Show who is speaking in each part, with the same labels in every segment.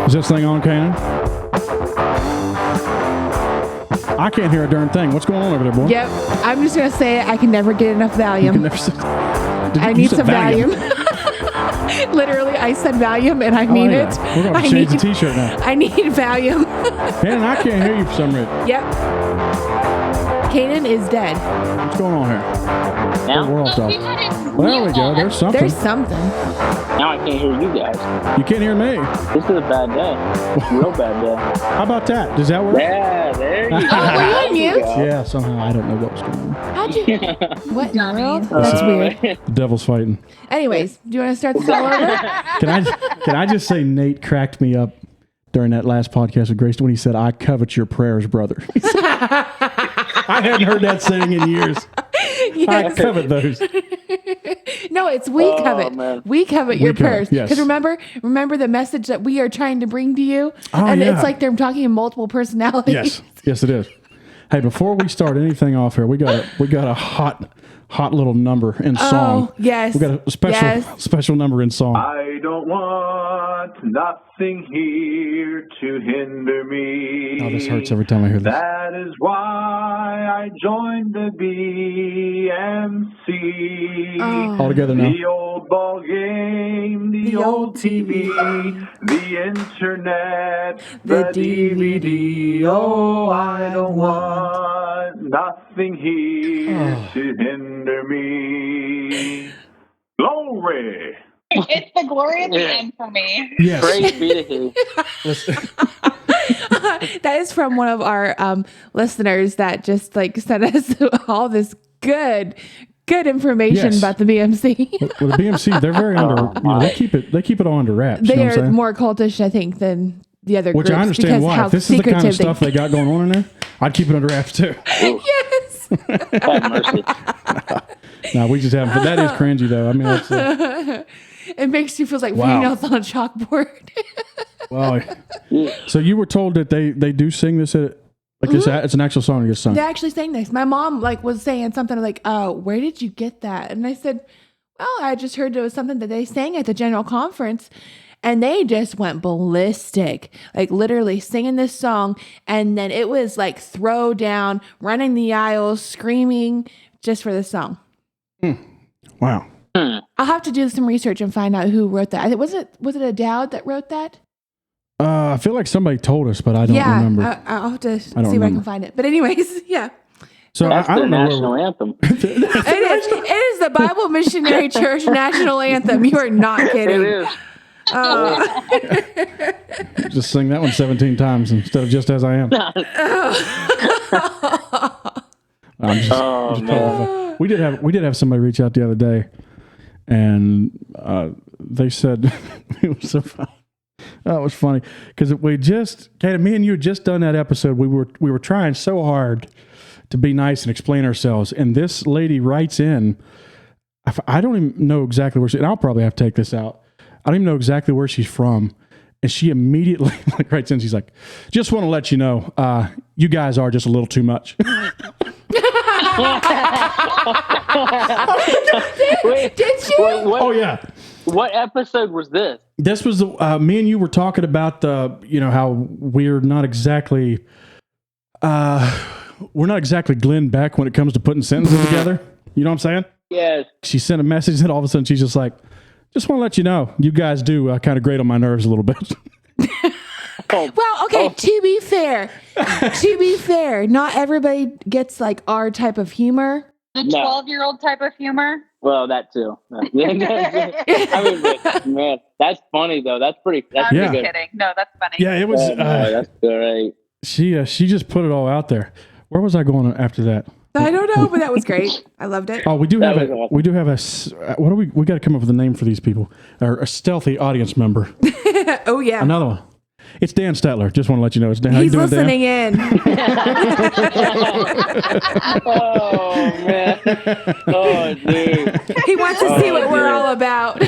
Speaker 1: Is this thing on, Kanan? I can't hear a darn thing. What's going on over there, boy?
Speaker 2: Yep. I'm just going to say it. I can never get enough Valium.
Speaker 1: You can never say,
Speaker 2: I need some Valium. Literally, I said Valium, and I mean it.
Speaker 1: We're going to change the t-shirt now.
Speaker 2: I need Valium.
Speaker 1: Kanan, I can't hear you for some reason.
Speaker 2: Yep. Kanan is dead.
Speaker 1: What's going on here?
Speaker 3: Now?
Speaker 1: We're all talking. Well, there we go. There's something.
Speaker 2: There's something.
Speaker 3: Now I can't hear you guys.
Speaker 1: You can't hear me.
Speaker 3: This is a bad day. Real bad day.
Speaker 1: How about that? Does that work?
Speaker 3: Yeah, there you go.
Speaker 2: Oh, were you on mute?
Speaker 1: Yeah, somehow. I don't know what was going on.
Speaker 2: How'd you? What in the world? That's weird.
Speaker 1: The devil's fighting.
Speaker 2: Anyways, do you want to start this all over?
Speaker 1: Can I just say Nate cracked me up during that last podcast with Grace when he said, "I covet your prayers, brother." I hadn't heard that saying in years. Yes. I covet those.
Speaker 2: No, it's we covet.
Speaker 3: Man.
Speaker 2: We covet your prayers.
Speaker 1: Yes.
Speaker 2: Because remember the message that we are trying to bring to you?
Speaker 1: Oh,
Speaker 2: and
Speaker 1: yeah.
Speaker 2: it's like they're talking in multiple personalities.
Speaker 1: Yes, it is. Hey, before we start anything off here, we got a hot little number in song.
Speaker 2: Oh, yes.
Speaker 1: We got a special number in song.
Speaker 4: I don't want nothing here to hinder me.
Speaker 1: Oh, this hurts every time I hear this.
Speaker 4: That is why I joined the BMC.
Speaker 1: Oh. All together now.
Speaker 4: The old ball game, the old TV, the internet, the DVD. Oh, I don't want nothing here to hinder me. Glory!
Speaker 5: It's the glory of the end for me.
Speaker 1: Yes.
Speaker 3: Praise be to Him.
Speaker 2: That is from one of our listeners that just like sent us all this good information about the BMC.
Speaker 1: Well, the BMC, they're very they keep it all under wraps.
Speaker 2: They
Speaker 1: you know what I'm
Speaker 2: are
Speaker 1: saying?
Speaker 2: more cultish, I think, than the other
Speaker 1: Which
Speaker 2: groups.
Speaker 1: I understand why.
Speaker 2: How
Speaker 1: If this is the kind of
Speaker 2: secretive
Speaker 1: stuff they got going on in there, I'd keep it under wraps too.
Speaker 2: Yes.
Speaker 3: Have mercy.
Speaker 1: No, we just haven't. But that is cringy, though. I mean, it's,
Speaker 2: it makes you feel like
Speaker 1: Wow.
Speaker 2: fingernails on a chalkboard.
Speaker 1: wow. So you were told that they do sing this at like it's an actual song that gets sung.
Speaker 2: They actually sang this. My mom was saying something like, where did you get that? And I said, well, I just heard it was something that they sang at the general conference. And they just went ballistic, like literally singing this song. And then it was like throw down, running the aisles, screaming just for this song.
Speaker 1: Wow.
Speaker 2: I'll have to do some research and find out who wrote that. Was it a Dowd that wrote that?
Speaker 1: I feel like somebody told us, but I don't remember.
Speaker 2: I'll have to see if I
Speaker 1: remember.
Speaker 2: can find it. But anyways, yeah.
Speaker 1: So
Speaker 3: That's
Speaker 1: I
Speaker 3: the
Speaker 1: don't know.
Speaker 3: national anthem.
Speaker 2: It is the Bible Missionary Church national anthem. You are not kidding.
Speaker 3: It is.
Speaker 1: Just sing that one 17 times instead of Just As I Am. I'm just
Speaker 3: man.
Speaker 1: we did have somebody reach out the other day, and they said it was so funny. That was funny because me and you had just done that episode. We were trying so hard to be nice and explain ourselves, and this lady writes in. I don't even know exactly where and I'll probably have to take this out. I don't even know exactly where she's from. And she immediately writes in, she's like, just want to let you know, you guys are just a little too much.
Speaker 3: Wait,
Speaker 2: Did you?
Speaker 3: What,
Speaker 1: Oh, yeah.
Speaker 3: What episode was this?
Speaker 1: This was me and you were talking about how we're not exactly Glenn Beck when it comes to putting sentences together. You know what I'm saying?
Speaker 3: Yes.
Speaker 1: She sent a message and all of a sudden she's just like, just want to let you know, you guys do kind of grate on my nerves a little bit.
Speaker 2: Well, okay, to be fair, not everybody gets like our type of humor.
Speaker 5: The 12-year-old type of humor.
Speaker 3: Well, that too. I mean, man, that's funny though. That's pretty. That's
Speaker 5: I'm
Speaker 3: pretty
Speaker 5: just
Speaker 3: good.
Speaker 5: kidding. No, that's funny.
Speaker 1: Yeah, it was.
Speaker 3: Oh, no, that's great.
Speaker 1: She just put it all out there. Where was I going after that?
Speaker 2: I don't know, but that was great. I loved it.
Speaker 1: Oh, we do
Speaker 3: That
Speaker 1: have
Speaker 3: was awesome.
Speaker 1: we do have what do we got to come up with a name for these people? Or a stealthy audience member.
Speaker 2: Oh yeah,
Speaker 1: Another one. It's Dan Stetler. Just want to let you know it's Dan. How you
Speaker 2: he's
Speaker 1: doing, Dan?
Speaker 2: listening in.
Speaker 3: Oh man. Oh dude.
Speaker 2: He wants to see what we're all about.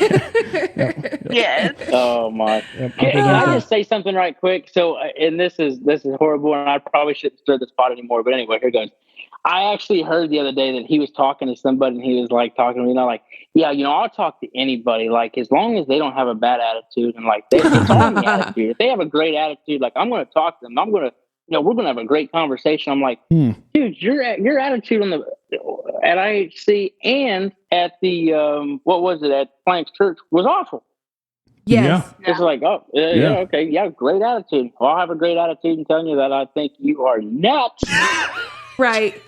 Speaker 5: Yes.
Speaker 3: Oh my. Can I just say something right quick? So, and this is horrible, and I probably shouldn't stir this pot anymore. But anyway, here goes. I actually heard the other day that he was talking to somebody, and he was like talking to me, and I'm like, yeah, I'll talk to anybody, like as long as they don't have a bad attitude, and like it's on the attitude. If they have a great attitude, like I'm going to talk to them. I'm going to, we're going to have a great conversation. I'm like, dude, your attitude at IHC and at the what was it at Plank's Church was awful.
Speaker 2: Yes.
Speaker 3: Yeah. It's like, okay, great attitude. Well, I'll have a great attitude and telling you that I think you are nuts.
Speaker 2: Right.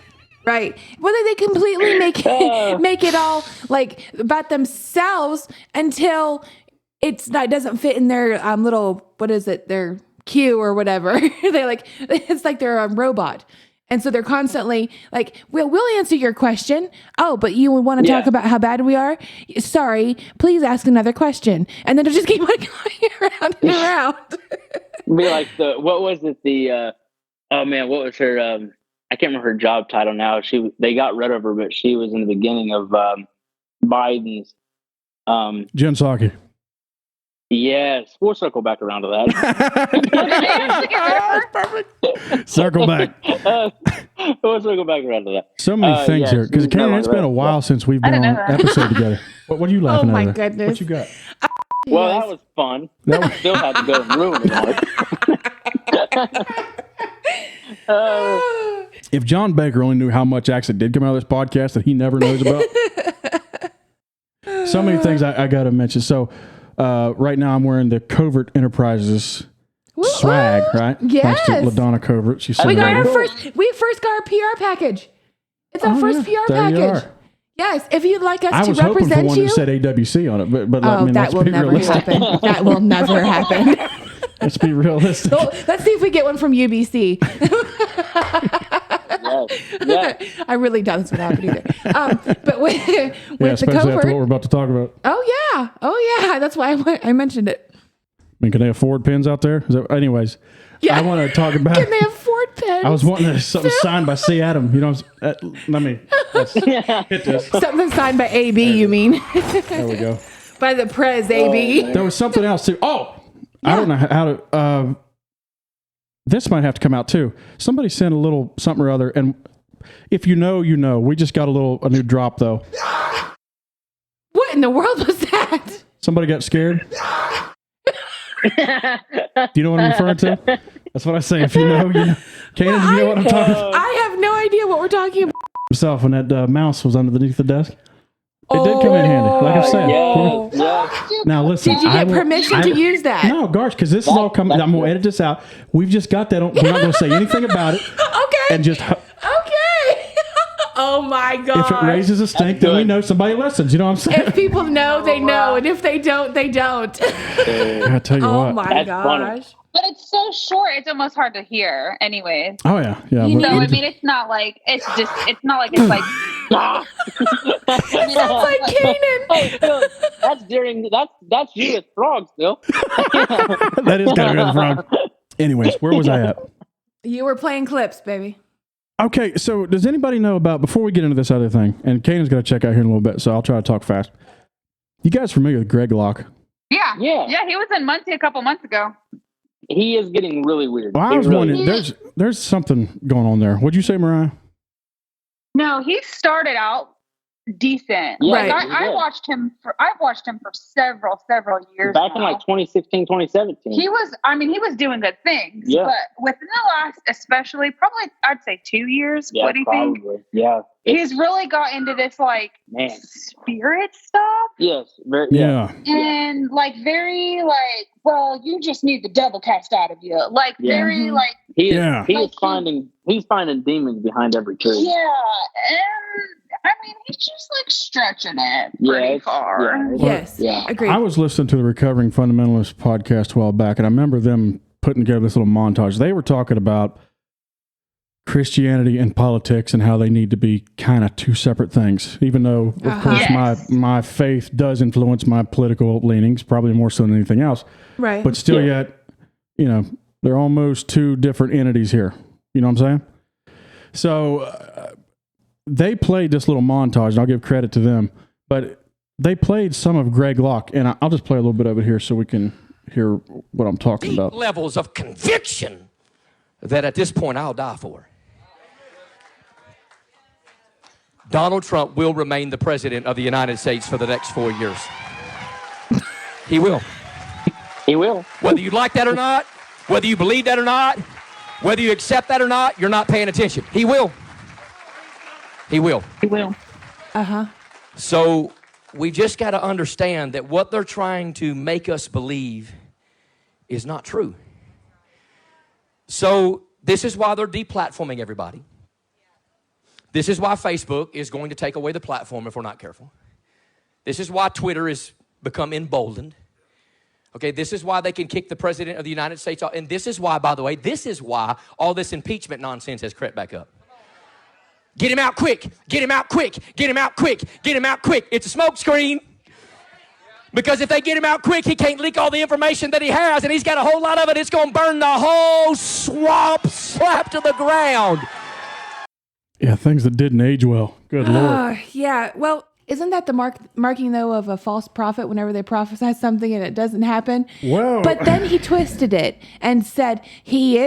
Speaker 2: Well, they completely make it all like about themselves until it doesn't fit in their little, what is it, their queue or whatever. It's like they're a robot. And so they're constantly like, we'll answer your question. Oh, but you want to talk about how bad we are? Sorry, please ask another question. And then they'll just keep on going around and around.
Speaker 3: Be like what was it? What was her? I can't remember her job title now. They got rid of her, but she was in the beginning of Biden's.
Speaker 1: Jen Psaki.
Speaker 3: Yes, we'll circle back around to that.
Speaker 1: Perfect. Circle back.
Speaker 3: We'll circle back around to that.
Speaker 1: So many things here, because it's been a while since we've been on an episode together. What are you laughing at?
Speaker 2: Oh my goodness!
Speaker 1: What you got?
Speaker 3: Well, that was fun. Still had to go and ruin it.
Speaker 1: If John Baker only knew how much actually did come out of this podcast that he never knows about. So many things I got to mention. So right now I'm wearing the Covert Enterprises swag, right?
Speaker 2: Yes.
Speaker 1: Thanks to LaDonna Covert. She's
Speaker 2: we first got our PR package. It's our first PR package. Yes, if you'd like us to represent you. I was hoping for one that said AWC on it, but that will never happen. That will never happen.
Speaker 1: Let's be realistic.
Speaker 2: So, let's see if we get one from UBC.
Speaker 3: Yes.
Speaker 2: I really doubt that's what happened either. But with the Covert,
Speaker 1: after what we're about to talk about.
Speaker 2: Oh yeah, that's why I mentioned it.
Speaker 1: I mean, can they afford pens out there? Anyways, I want to talk about.
Speaker 2: Can they afford pens?
Speaker 1: I was wanting something signed by C. Adam. Let me hit this.
Speaker 2: Something signed by AB. You mean?
Speaker 1: There we go.
Speaker 2: By the Prez AB.
Speaker 1: There was something else too. I don't know how to. This might have to come out too. Somebody sent a little something or other, and if you know, you know. We just got a new drop though.
Speaker 2: What in the world was that?
Speaker 1: Somebody got scared. Do you know what I'm referring to? That's what I say. If you know, you know. Kanan, do you know what I'm talking about?
Speaker 2: I have no idea what we're talking about.
Speaker 1: Himself when that mouse was underneath the desk. It did come in handy, like I said. Now listen.
Speaker 2: Did you get permission to use that?
Speaker 1: No, gosh, because this is all coming. I'm gonna edit this out. We've just got that. We're not gonna say anything about it.
Speaker 2: Okay.
Speaker 1: And just
Speaker 2: oh my god.
Speaker 1: If it raises a stink, then we know somebody listens. You know what I'm saying?
Speaker 2: If people know, they know, and if they don't, they don't.
Speaker 1: I tell you what.
Speaker 2: Oh my gosh.
Speaker 3: Funny.
Speaker 5: But it's so short; it's almost hard to hear. Anyways.
Speaker 1: Oh yeah.
Speaker 5: So I mean, it's not like it's like.
Speaker 2: It sounds like Kanan.
Speaker 3: That's you with frogs, Bill.
Speaker 1: That is kind of a frog. Anyways, where was I at?
Speaker 2: You were playing clips, baby.
Speaker 1: Okay, so does anybody know about, before we get into this other thing, and Kanan's going to check out here in a little bit, so I'll try to talk fast. You guys familiar with Greg Locke?
Speaker 5: Yeah. He was in Muncie a couple months ago.
Speaker 3: He is getting really weird.
Speaker 1: Well, I was wondering, there's something going on there. What'd you say, Mariah?
Speaker 5: No, he started out decent.
Speaker 3: Yeah,
Speaker 5: like I watched him for several years
Speaker 3: back
Speaker 5: now.
Speaker 3: in like 2016, 2017.
Speaker 5: He was doing good things.
Speaker 3: Yeah.
Speaker 5: But within the last, especially probably I'd say 2 years.
Speaker 3: Yeah,
Speaker 5: what do you think?
Speaker 3: Yeah.
Speaker 5: He's really got into this like spirit stuff.
Speaker 3: Yes.
Speaker 5: And like very like, well, you just need the devil cast out of you. Like very like
Speaker 3: he's finding demons behind every tree.
Speaker 5: Yeah. And I mean, he's just like stretching it pretty far.
Speaker 2: Yes. Agreed.
Speaker 1: I was listening to the Recovering Fundamentalist podcast a while back, and I remember them putting together this little montage. They were talking about Christianity and politics and how they need to be kind of two separate things, even though, of course, my faith does influence my political leanings, probably more so than anything else.
Speaker 2: Right.
Speaker 1: But still yet, they're almost two different entities here. You know what I'm saying? So they played this little montage, and I'll give credit to them, but they played some of Greg Locke, and I'll just play a little bit of it here so we can hear what I'm talking about.
Speaker 6: Levels of conviction that at this point I'll die for. Donald Trump will remain the president of the United States for the next 4 years. He will.
Speaker 3: He will.
Speaker 6: Whether you like that or not, whether you believe that or not, whether you accept that or not, you're not paying attention. He will. He will.
Speaker 5: He will.
Speaker 6: So we just got to understand that what they're trying to make us believe is not true. So this is why they're deplatforming everybody. This is why Facebook is going to take away the platform if we're not careful. This is why Twitter has become emboldened. Okay, this is why they can kick the president of the United States off. And this is why, by the way, this is why all this impeachment nonsense has crept back up. Get him out quick. Get him out quick. Get him out quick. Get him out quick. It's a smoke screen. Because if they get him out quick, he can't leak all the information that he has, and he's got a whole lot of it. It's going to burn the whole swamp slap to the ground.
Speaker 1: Yeah, things that didn't age well. Good Lord.
Speaker 2: Yeah. Well, isn't that the marking, though, of a false prophet whenever they prophesy something and it doesn't happen?
Speaker 1: Whoa.
Speaker 2: But then he twisted it and said he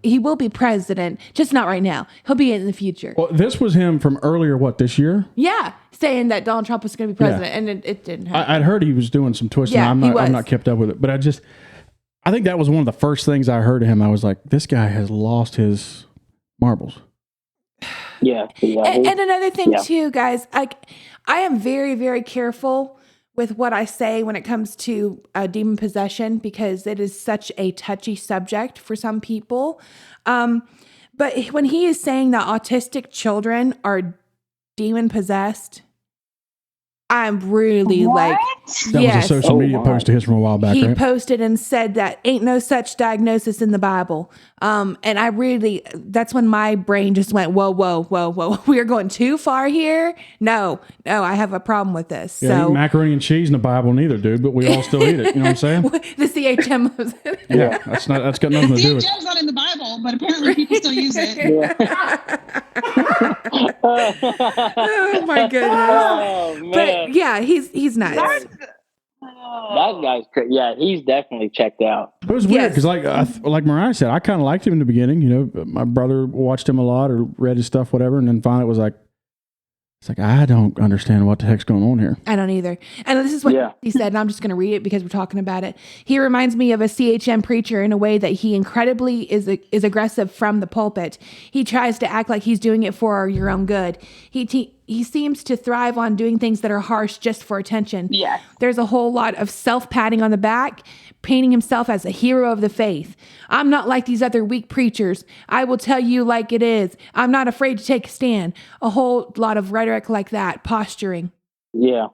Speaker 2: will be president, just not right now. He'll be in the future.
Speaker 1: Well, this was him from earlier, this year?
Speaker 2: Yeah, saying that Donald Trump was going to be president, and it didn't happen.
Speaker 1: I'd heard he was doing some twisting.
Speaker 2: Yeah,
Speaker 1: I'm
Speaker 2: he was.
Speaker 1: not kept up with it. But I think that was one of the first things I heard of him. I was like, this guy has lost his marbles.
Speaker 3: Yeah.
Speaker 2: And another thing too, guys, I am very, very careful with what I say when it comes to demon possession, because it is such a touchy subject for some people. But when he is saying that autistic children are demon possessed, I'm really
Speaker 5: What?
Speaker 1: That was a social media post of his from a while back,
Speaker 2: he
Speaker 1: right?
Speaker 2: posted and said that ain't no such diagnosis in the Bible. And that's when my brain just went, whoa. We are going too far here. No, I have a problem with this.
Speaker 1: Yeah,
Speaker 2: So
Speaker 1: eat macaroni and cheese in the Bible neither, dude, but we all still eat it. You know what I'm saying?
Speaker 2: the CHM was in it.
Speaker 1: Yeah, that's got nothing to do with it.
Speaker 5: CHM's not in the Bible, but apparently people still use it.
Speaker 2: Oh my goodness.
Speaker 3: Oh, man.
Speaker 2: But yeah, he's nuts.
Speaker 3: That guy's crazy. Yeah, he's definitely checked out.
Speaker 1: It was weird
Speaker 2: Yes.
Speaker 1: because, like Mariah said, I kind of liked him in the beginning. You know, my brother watched him a lot or read his stuff, whatever, and then finally it was like, I don't understand what the heck's going on here.
Speaker 2: I don't either. And this is what he said, and I'm just going to read it because we're talking about it. He reminds me of a CHM preacher in a way that he incredibly is aggressive from the pulpit. He tries to act like he's doing it for your own good. He seems to thrive on doing things that are harsh just for attention.
Speaker 5: Yes.
Speaker 2: There's a whole lot of self-patting on the back, painting himself as a hero of the faith. I'm not like these other weak preachers. I will tell you like it is. I'm not afraid to take a stand. A whole lot of rhetoric like that, posturing.
Speaker 3: Yeah.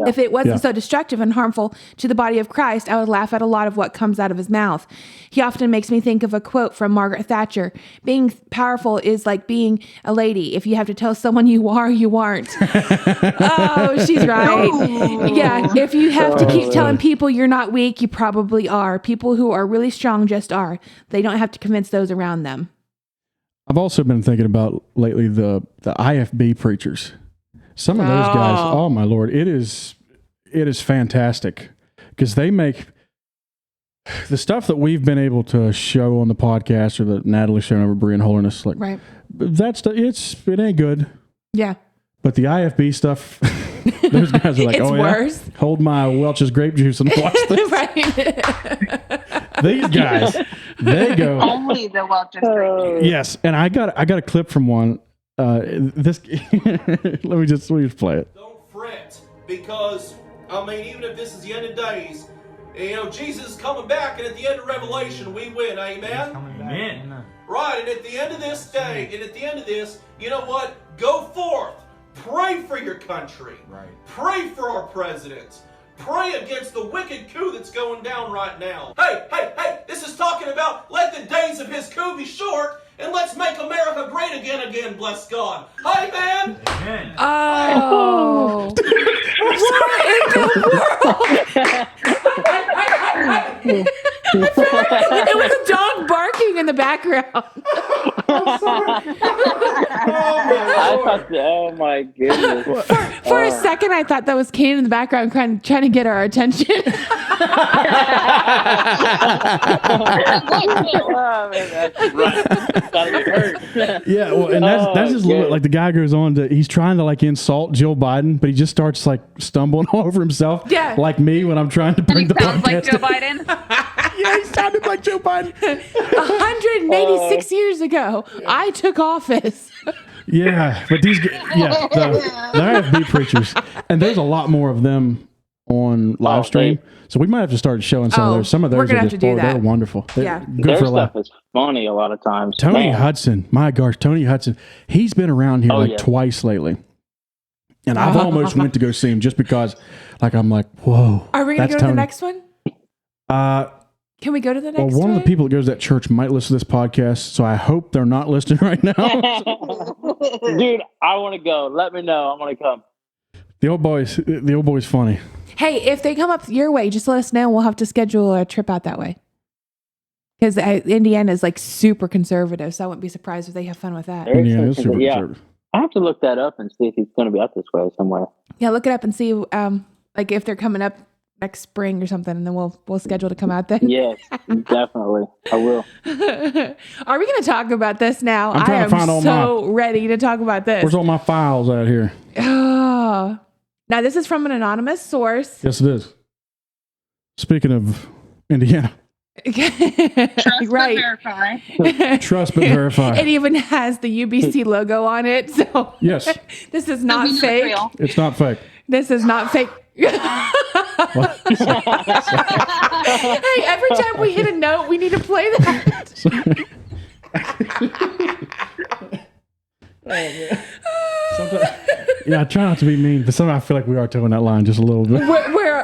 Speaker 2: If it wasn't so destructive and harmful to the body of Christ, I would laugh at a lot of what comes out of his mouth. He often makes me think of a quote from Margaret Thatcher. Being powerful is like being a lady. If you have to tell someone you are, you aren't. Oh, she's right. Yeah, if you have to keep telling people you're not weak, you probably are. People who are really strong just are. They don't have to convince those around them.
Speaker 1: I've also been thinking about lately the IFB preachers. Some of those guys, oh my Lord, it is fantastic because they make the stuff that we've been able to show on the podcast or that Natalie's shown over Brie and Holiness. Like,
Speaker 2: right.
Speaker 1: It ain't good.
Speaker 2: Yeah.
Speaker 1: But the IFB stuff, those guys are like,
Speaker 2: it's worse.
Speaker 1: Yeah, hold my Welch's grape juice and watch this.
Speaker 2: Right.
Speaker 1: These guys, they go.
Speaker 5: Only the Welch's grape.
Speaker 1: Yes, and I got a clip from one. This let me just play it.
Speaker 7: Don't fret, because even if this is the end of days, Jesus is coming back, and at the end of Revelation, we win. Amen.
Speaker 8: Amen.
Speaker 7: Right, and at the end of this day, and at the end of this, you know what? Go forth, pray for your country.
Speaker 8: Right.
Speaker 7: Pray for our presidents. Pray against the wicked coup that's going down right now. Hey! This is talking about let the days of his coup be short, and let's make America great again, bless God. Hi, man!
Speaker 8: Amen.
Speaker 2: Oh. What in the world? It was a dog barking in the background.
Speaker 3: Oh my goodness.
Speaker 2: For a second, I thought that was Kane in the background trying to get our attention.
Speaker 3: Oh, man, that's right. Gotta be hurt.
Speaker 1: Yeah, well, and that's just a little bit like the guy goes on to, he's trying to like insult Jill Biden, but he just starts like stumbling all over himself.
Speaker 2: Yeah.
Speaker 1: Like me when I'm trying to bring the
Speaker 5: Sounds like
Speaker 1: podcast.
Speaker 5: Joe Biden.
Speaker 1: Yeah, he sounded like Joe Biden.
Speaker 2: 186 years ago, I took office.
Speaker 1: Yeah, but these, yeah, the IFB preachers, and there's a lot more of them on live stream. So we might have to start showing some of those. Some of those
Speaker 2: we're gonna
Speaker 1: are
Speaker 2: have
Speaker 1: just
Speaker 2: to do that.
Speaker 1: they're wonderful. They're
Speaker 2: Yeah.
Speaker 1: good
Speaker 3: Their
Speaker 1: for a laugh.
Speaker 3: stuff is funny a lot of times.
Speaker 1: Tony
Speaker 3: Man.
Speaker 1: Hudson, my gosh, Tony Hudson. He's been around here twice lately. And I've almost went to go see him just because, like, I'm like, whoa.
Speaker 2: Are we going to go to the next one? Can we go to the next one?
Speaker 1: Well, one of the people that goes to that church might listen to this podcast, so I hope they're not listening right now.
Speaker 3: Dude, I want to go. Let me know. I want to come.
Speaker 1: The old boy's funny.
Speaker 2: Hey, if they come up your way, just let us know. We'll have to schedule a trip out that way. Because Indiana is like super conservative, so I wouldn't be surprised if they have fun with that.
Speaker 1: Indiana is super conservative.
Speaker 3: I have to look that up and see if he's going to be out this way somewhere.
Speaker 2: Yeah, look it up and see like if they're coming up next spring or something, and then we'll schedule to come out then.
Speaker 3: Yes, definitely. I will.
Speaker 2: Are we going to talk about this now?
Speaker 1: I'm trying
Speaker 2: I
Speaker 1: to find
Speaker 2: am
Speaker 1: all
Speaker 2: so ready to talk about this.
Speaker 1: Where's all my files out here?
Speaker 2: Oh. Now, this is from an anonymous source.
Speaker 1: Yes, it is. Speaking of Indiana.
Speaker 5: Trust
Speaker 2: Right.
Speaker 5: but verify.
Speaker 1: Trust but verify.
Speaker 2: It even has the UBC logo on it. So
Speaker 1: Yes.
Speaker 2: this is not
Speaker 5: We know
Speaker 2: fake.
Speaker 5: real.
Speaker 1: It's not fake.
Speaker 2: This is not fake. Hey, every time we hit a note, we need to play that.
Speaker 1: Yeah, I try not to be mean, but sometimes I feel like we are towing that line just a little bit.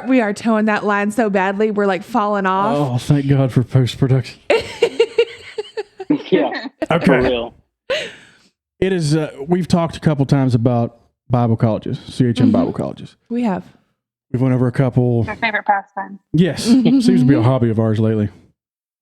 Speaker 2: We are towing that line so badly, we're like falling off.
Speaker 1: Oh, thank God for post-production.
Speaker 3: Yeah.
Speaker 1: Okay.
Speaker 3: For real.
Speaker 1: It is, we've talked a couple times about Bible colleges, CHM Bible colleges.
Speaker 2: We have.
Speaker 1: We've went over a couple.
Speaker 5: My favorite pastime.
Speaker 1: Yes. Seems to be a hobby of ours lately.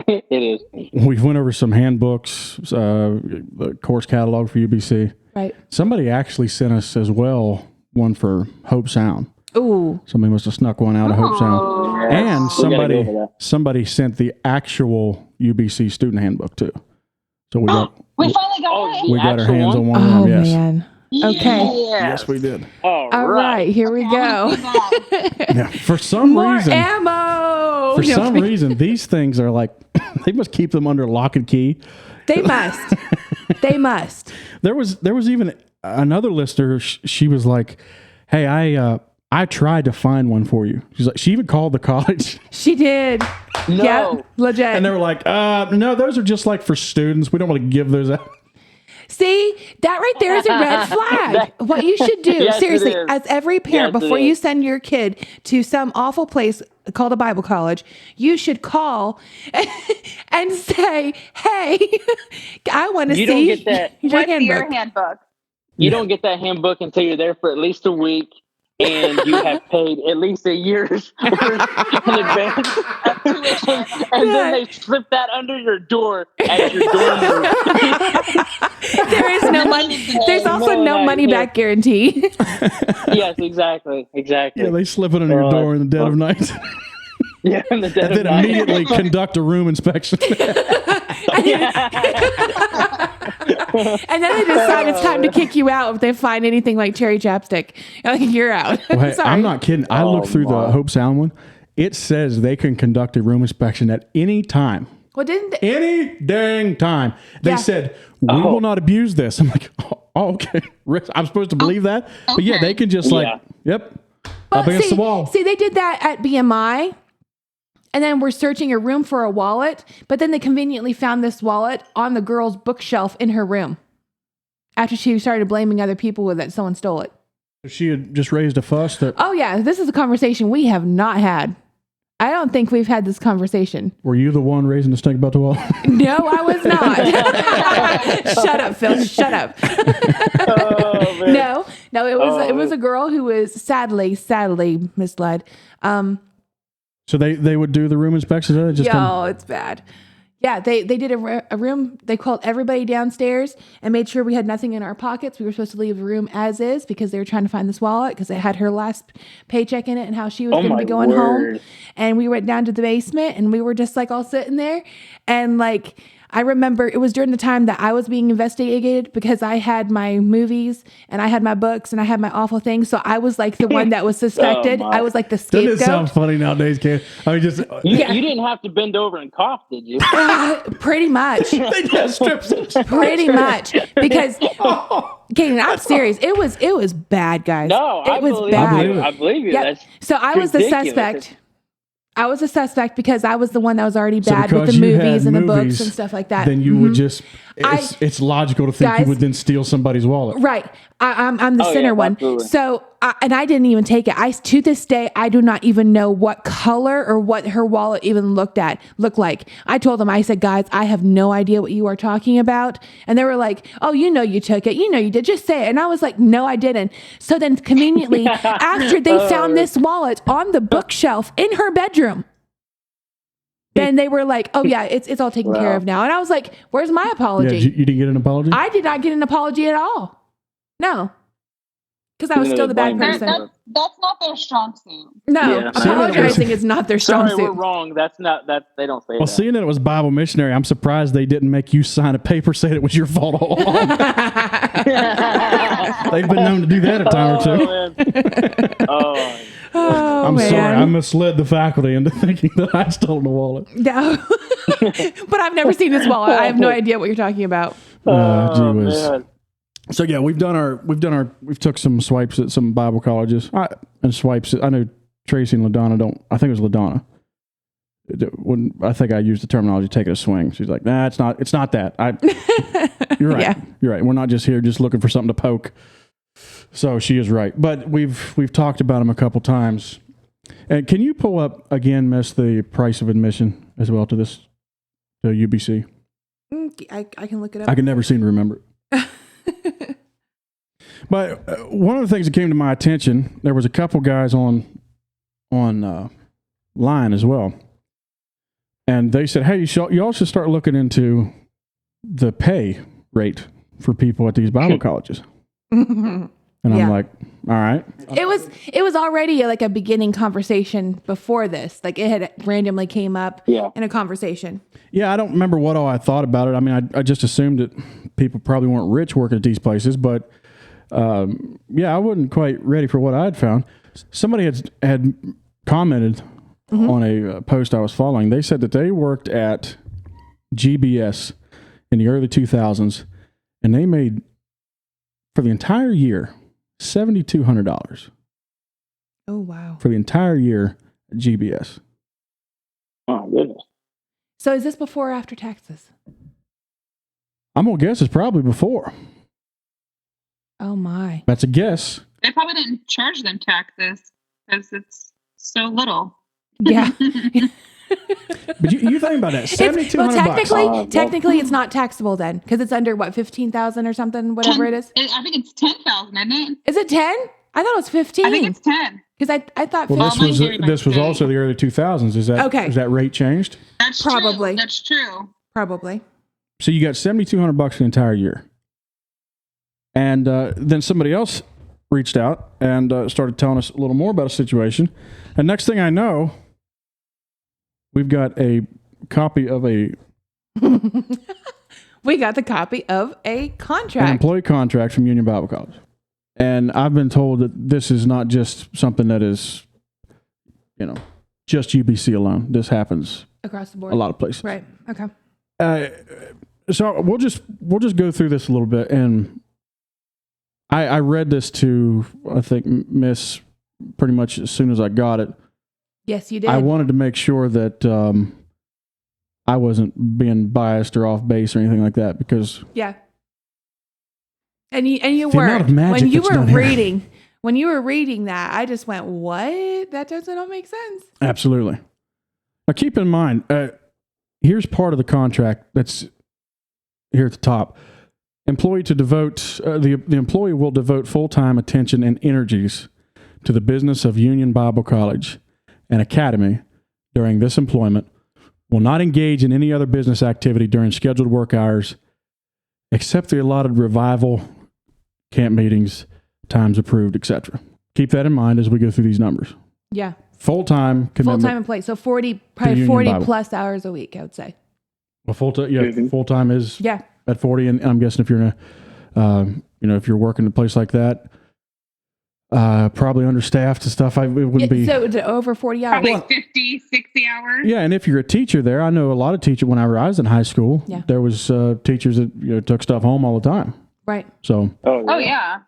Speaker 3: It is.
Speaker 1: We've went over some handbooks, the course catalog for UBC.
Speaker 2: Right.
Speaker 1: Somebody actually sent us as well one for Hope Sound.
Speaker 2: Ooh.
Speaker 1: Somebody must have snuck one out of Hope Sound. And
Speaker 3: We gotta go over that.
Speaker 1: somebody sent the actual UBC student handbook too. So we got
Speaker 5: We finally got it.
Speaker 1: we got our
Speaker 3: actual
Speaker 1: hands
Speaker 3: one?
Speaker 1: on one of
Speaker 2: Oh,
Speaker 1: them. Yes.
Speaker 2: man. Okay.
Speaker 1: Yes, we did.
Speaker 2: All right. Here we go.
Speaker 1: Yeah. For some
Speaker 2: More
Speaker 1: reason,
Speaker 2: ammo.
Speaker 1: for
Speaker 2: No,
Speaker 1: some reason, these things are like they must keep them under lock and key.
Speaker 2: They must. They must.
Speaker 1: There was even another listener. She was like, "Hey, I tried to find one for you." She's like, she even called the college,
Speaker 2: She did.
Speaker 3: No.
Speaker 2: Yep. Legit.
Speaker 1: and they were like, "No, those are just like for students. We don't want to give those out."
Speaker 2: See, that right there is a red flag. What you should do,
Speaker 3: Yes, it
Speaker 2: seriously,
Speaker 3: is.
Speaker 2: as every parent,
Speaker 3: Yes, it
Speaker 2: before you
Speaker 3: is.
Speaker 2: send your kid to some awful place called a Bible college, you should call and say, "Hey, I want to see
Speaker 3: You don't get that.
Speaker 2: your
Speaker 5: What's
Speaker 2: handbook."
Speaker 5: your handbook?
Speaker 3: You don't get that handbook until you're there for at least a week and you have paid at least a year's in advance. And then they slip that under your door at your dorm room.
Speaker 2: There is no money. There's also no
Speaker 3: No,
Speaker 2: money back guarantee.
Speaker 3: Yes, exactly.
Speaker 1: Yeah, they slip it under your door in the dead of night,
Speaker 3: Yeah, in the dead
Speaker 1: and
Speaker 3: of
Speaker 1: then
Speaker 3: night.
Speaker 1: immediately conduct a room inspection.
Speaker 2: And then they decide it's time to kick you out if they find anything like cherry chapstick. Like, you're out.
Speaker 1: Well, hey,
Speaker 2: Sorry.
Speaker 1: I'm not kidding. I looked through
Speaker 3: my.
Speaker 1: the Hope Sound one. It says they can conduct a room inspection at any time.
Speaker 2: Well, didn't they?
Speaker 1: Any dang time. They
Speaker 2: Yeah.
Speaker 1: said, we will not abuse this. I'm like, oh, okay. I'm supposed to believe that? But yeah, they can just like, yep,
Speaker 2: Well,
Speaker 1: up against the wall.
Speaker 2: See, they did that at BMI. And then we're searching a room for a wallet. But then they conveniently found this wallet on the girl's bookshelf in her room. After she started blaming other people with it, someone stole it.
Speaker 1: She had just raised a fuss that,
Speaker 2: Oh, yeah. This is a conversation we have not had. I don't think we've had this conversation.
Speaker 1: were you the one raising the stink about the wall?
Speaker 2: No, I was not. Shut up, Phil. Shut up.
Speaker 3: Oh, man.
Speaker 2: No, it was a girl who was sadly misled.
Speaker 1: So they would do the room inspections? Just
Speaker 2: Yo, it's bad. Yeah, they did a room. They called everybody downstairs and made sure we had nothing in our pockets. We were supposed to leave the room as is because they were trying to find this wallet because it had her last paycheck in it and how she was going to be going home. And we went down to the basement and we were just like all sitting there. And like, I remember it was during the time that I was being investigated because I had my movies and I had my books and I had my awful things. So I was like the one that was suspected. I was like the scapegoat.
Speaker 1: Doesn't it sound funny nowadays, Kate? I mean, just
Speaker 3: You didn't have to bend over and cough, did you?
Speaker 2: Pretty much.
Speaker 1: they just strips.
Speaker 2: Pretty much. Because Kaden, I'm serious. It was bad, guys.
Speaker 3: No,
Speaker 2: it was bad.
Speaker 3: I believe you.
Speaker 2: Yep.
Speaker 3: That's
Speaker 2: So I was the
Speaker 3: ridiculous.
Speaker 2: suspect. I was a suspect because I was the one that was already
Speaker 1: So
Speaker 2: bad with
Speaker 1: because
Speaker 2: the
Speaker 1: you had
Speaker 2: movies and the books
Speaker 1: movies,
Speaker 2: and stuff like that.
Speaker 1: Then you would just, it's logical to think
Speaker 2: Guys-
Speaker 1: you would then steal somebody's wallet.
Speaker 2: Right. I'm the center one.
Speaker 3: absolutely.
Speaker 2: So, and I didn't even take it. To this day, I do not even know what color or what her wallet even looked like. I told them, I said, guys, I have no idea what you are talking about. And they were like, oh, you know, you took it. You know, you did. Just say it. And I was like, no, I didn't. So then conveniently, after they found this wallet on the bookshelf in her bedroom, then they were like, oh yeah, it's all taken care of now. And I was like, where's my apology?
Speaker 1: Yeah, you didn't get an apology?
Speaker 2: I did not get an apology at all. No. Because I was still the bad person.
Speaker 5: That's not their strong suit.
Speaker 2: No,
Speaker 3: Yeah.
Speaker 2: apologizing is not their strong
Speaker 3: Sorry, we're
Speaker 2: suit.
Speaker 3: wrong. That's not that. They don't say
Speaker 1: Well,
Speaker 3: that.
Speaker 1: seeing that it was Bible missionary, I'm surprised they didn't make you sign a paper saying it was your fault all along. They've been known to do that a time or two.
Speaker 3: Oh,
Speaker 1: I'm
Speaker 2: man.
Speaker 1: sorry, I misled the faculty into thinking that I stole the wallet.
Speaker 2: No. But I've never seen this wallet. I have no idea what you're talking about.
Speaker 3: oh
Speaker 1: Gee whiz.
Speaker 3: man.
Speaker 1: So yeah, we've took some swipes at some Bible colleges and swipes. I know Tracy and LaDonna I think it was LaDonna. When I think I used the terminology "take it a swing," she's like, "Nah, it's not that." You're right.
Speaker 2: Yeah.
Speaker 1: You're right. We're not just here just looking for something to poke. So she is right. But we've talked about them a couple times. And can you pull up again, Miss, the price of admission as well to UBC?
Speaker 2: I can look it up.
Speaker 1: I can never seem to remember it. But one of the things that came to my attention, there was a couple guys on line as well, and they said, "Hey, you all should start looking into the pay rate for people at these Bible colleges." And I'm like, "All right."
Speaker 2: It was already like a beginning conversation before this. Like it had randomly came up in a conversation.
Speaker 1: Yeah, I don't remember what all I thought about it. I mean, I just assumed that people probably weren't rich working at these places, but I wasn't quite ready for what I had found. Somebody had commented on a post I was following. They said that they worked at GBS in the early 2000s, and they made, for the entire year, $7,200.
Speaker 2: Oh, wow.
Speaker 1: For the entire year at GBS.
Speaker 3: Oh goodness.
Speaker 2: So is this before or after taxes?
Speaker 1: I'm going to guess it's probably before.
Speaker 2: Oh, my.
Speaker 1: That's a guess.
Speaker 5: They probably didn't charge them taxes because it's so little.
Speaker 2: Yeah.
Speaker 1: But you think about that, $7,200.
Speaker 2: Technically, it's not taxable then because it's under what, 15,000 or something, whatever it is.
Speaker 5: I think it's 10,000, isn't it?
Speaker 2: Is it 10? I thought it was 15.
Speaker 5: I think it's 10.
Speaker 2: Because I thought
Speaker 1: Well,
Speaker 2: 15.
Speaker 1: this was also the early 2000s. Is that rate changed?
Speaker 5: That's
Speaker 2: Probably.
Speaker 5: True. That's true.
Speaker 2: Probably.
Speaker 1: So you got $7,200 for the entire year. And then somebody else reached out and started telling us a little more about a situation. And next thing I know, we've got a copy of
Speaker 2: We got the copy of a contract.
Speaker 1: an employee contract from Union Bible College. And I've been told that this is not just something that is, just UBC alone. This happens
Speaker 2: Across the board.
Speaker 1: a lot of places.
Speaker 2: Right. Okay.
Speaker 1: So we'll just go through this a little bit, and I read this to, I think, Miss pretty much as soon as I got it.
Speaker 2: Yes, you did.
Speaker 1: I wanted to make sure that I wasn't being biased or off base or anything like that, because
Speaker 2: Yeah. And you
Speaker 1: The
Speaker 2: were
Speaker 1: amount of magic
Speaker 2: when you
Speaker 1: that's
Speaker 2: were
Speaker 1: done here.
Speaker 2: reading that, I just went, "What? That doesn't make sense."
Speaker 1: absolutely. Now keep in mind, here's part of the contract that's here at the top. Employee to devote the employee will devote full-time attention and energies to the business of Union Bible College and Academy during this employment, will not engage in any other business activity during scheduled work hours except the allotted revival, camp meetings, times approved, etc. Keep that in mind as we go through these numbers.
Speaker 2: Yeah.
Speaker 1: Full-time commitment.
Speaker 2: Full-time employee. So 40, probably 40 plus hours a week, I would say.
Speaker 1: Well, full-time is at 40. And I'm guessing if you're in if you're working in a place like that, probably understaffed and stuff, it wouldn't be.
Speaker 2: So over 40 hours.
Speaker 5: Probably 50, 60 hours.
Speaker 1: Yeah. And if you're a teacher there, I know a lot of teachers, whenever I was in high school, there was teachers that took stuff home all the time.
Speaker 2: Right.
Speaker 1: So.
Speaker 5: Oh yeah.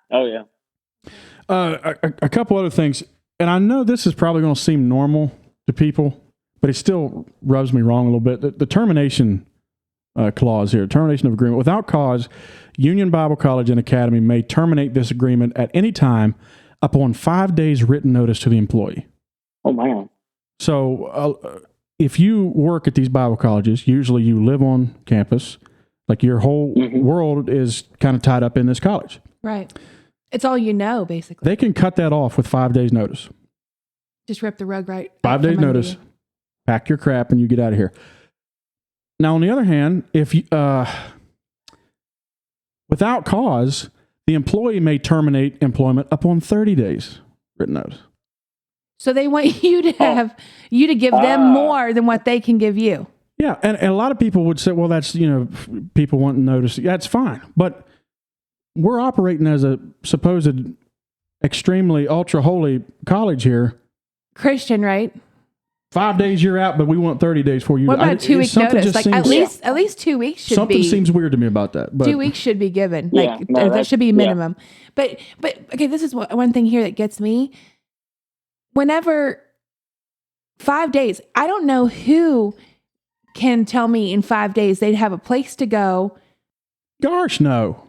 Speaker 1: A couple other things. And I know this is probably going to seem normal to people, but it still rubs me wrong a little bit. The termination clause here, termination of agreement. Without cause, Union Bible College and Academy may terminate this agreement at any time upon 5 days written notice to the employee.
Speaker 3: Oh, man.
Speaker 1: So if you work at these Bible colleges, usually you live on campus, like your whole world is kind of tied up in this college.
Speaker 2: Right. It's all you know, basically.
Speaker 1: They can cut that off with 5 days notice.
Speaker 2: Just rip the rug right.
Speaker 1: 5 days notice, pack your crap, and you get out of here. Now, on the other hand, if you, without cause, the employee may terminate employment upon 30 days written notice.
Speaker 2: So they want you to have you to give them more than what they can give you.
Speaker 1: Yeah, and a lot of people would say, well, that's, people want notice. Yeah, that's fine. But we're operating as a supposed extremely ultra-holy college here.
Speaker 2: Christian, right?
Speaker 1: 5 days you're out, but we want 30 days for you.
Speaker 2: What about 2 week notice? Like at least 2 weeks should
Speaker 1: something
Speaker 2: be.
Speaker 1: Something seems weird to me about that. But
Speaker 2: 2 weeks should be given. That should be minimum. Yeah. But okay, this is one thing here that gets me. Whenever 5 days, I don't know who can tell me in 5 days they'd have a place to go.
Speaker 1: Gosh, no.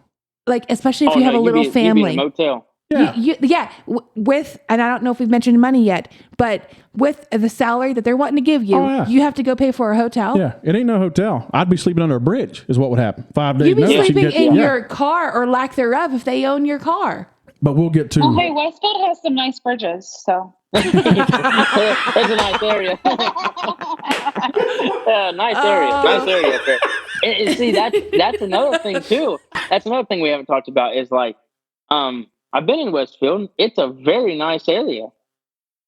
Speaker 2: Like, especially if you have a little family.
Speaker 3: You'd be in a motel.
Speaker 2: Yeah. With, and I don't know if we've mentioned money yet, but with the salary that they're wanting to give you, you have to go pay for a hotel.
Speaker 1: Yeah, it ain't no hotel. I'd be sleeping under a bridge is what would happen. 5 days.
Speaker 2: You'd be sleeping in your car or lack thereof if they own your car.
Speaker 1: But we'll get to.
Speaker 5: Oh, hey, Westfield has some nice bridges, so.
Speaker 3: It's a nice area. Nice area up there. And see, that's another thing too. That's another thing we haven't talked about is like, I've been in Westfield. It's a very nice area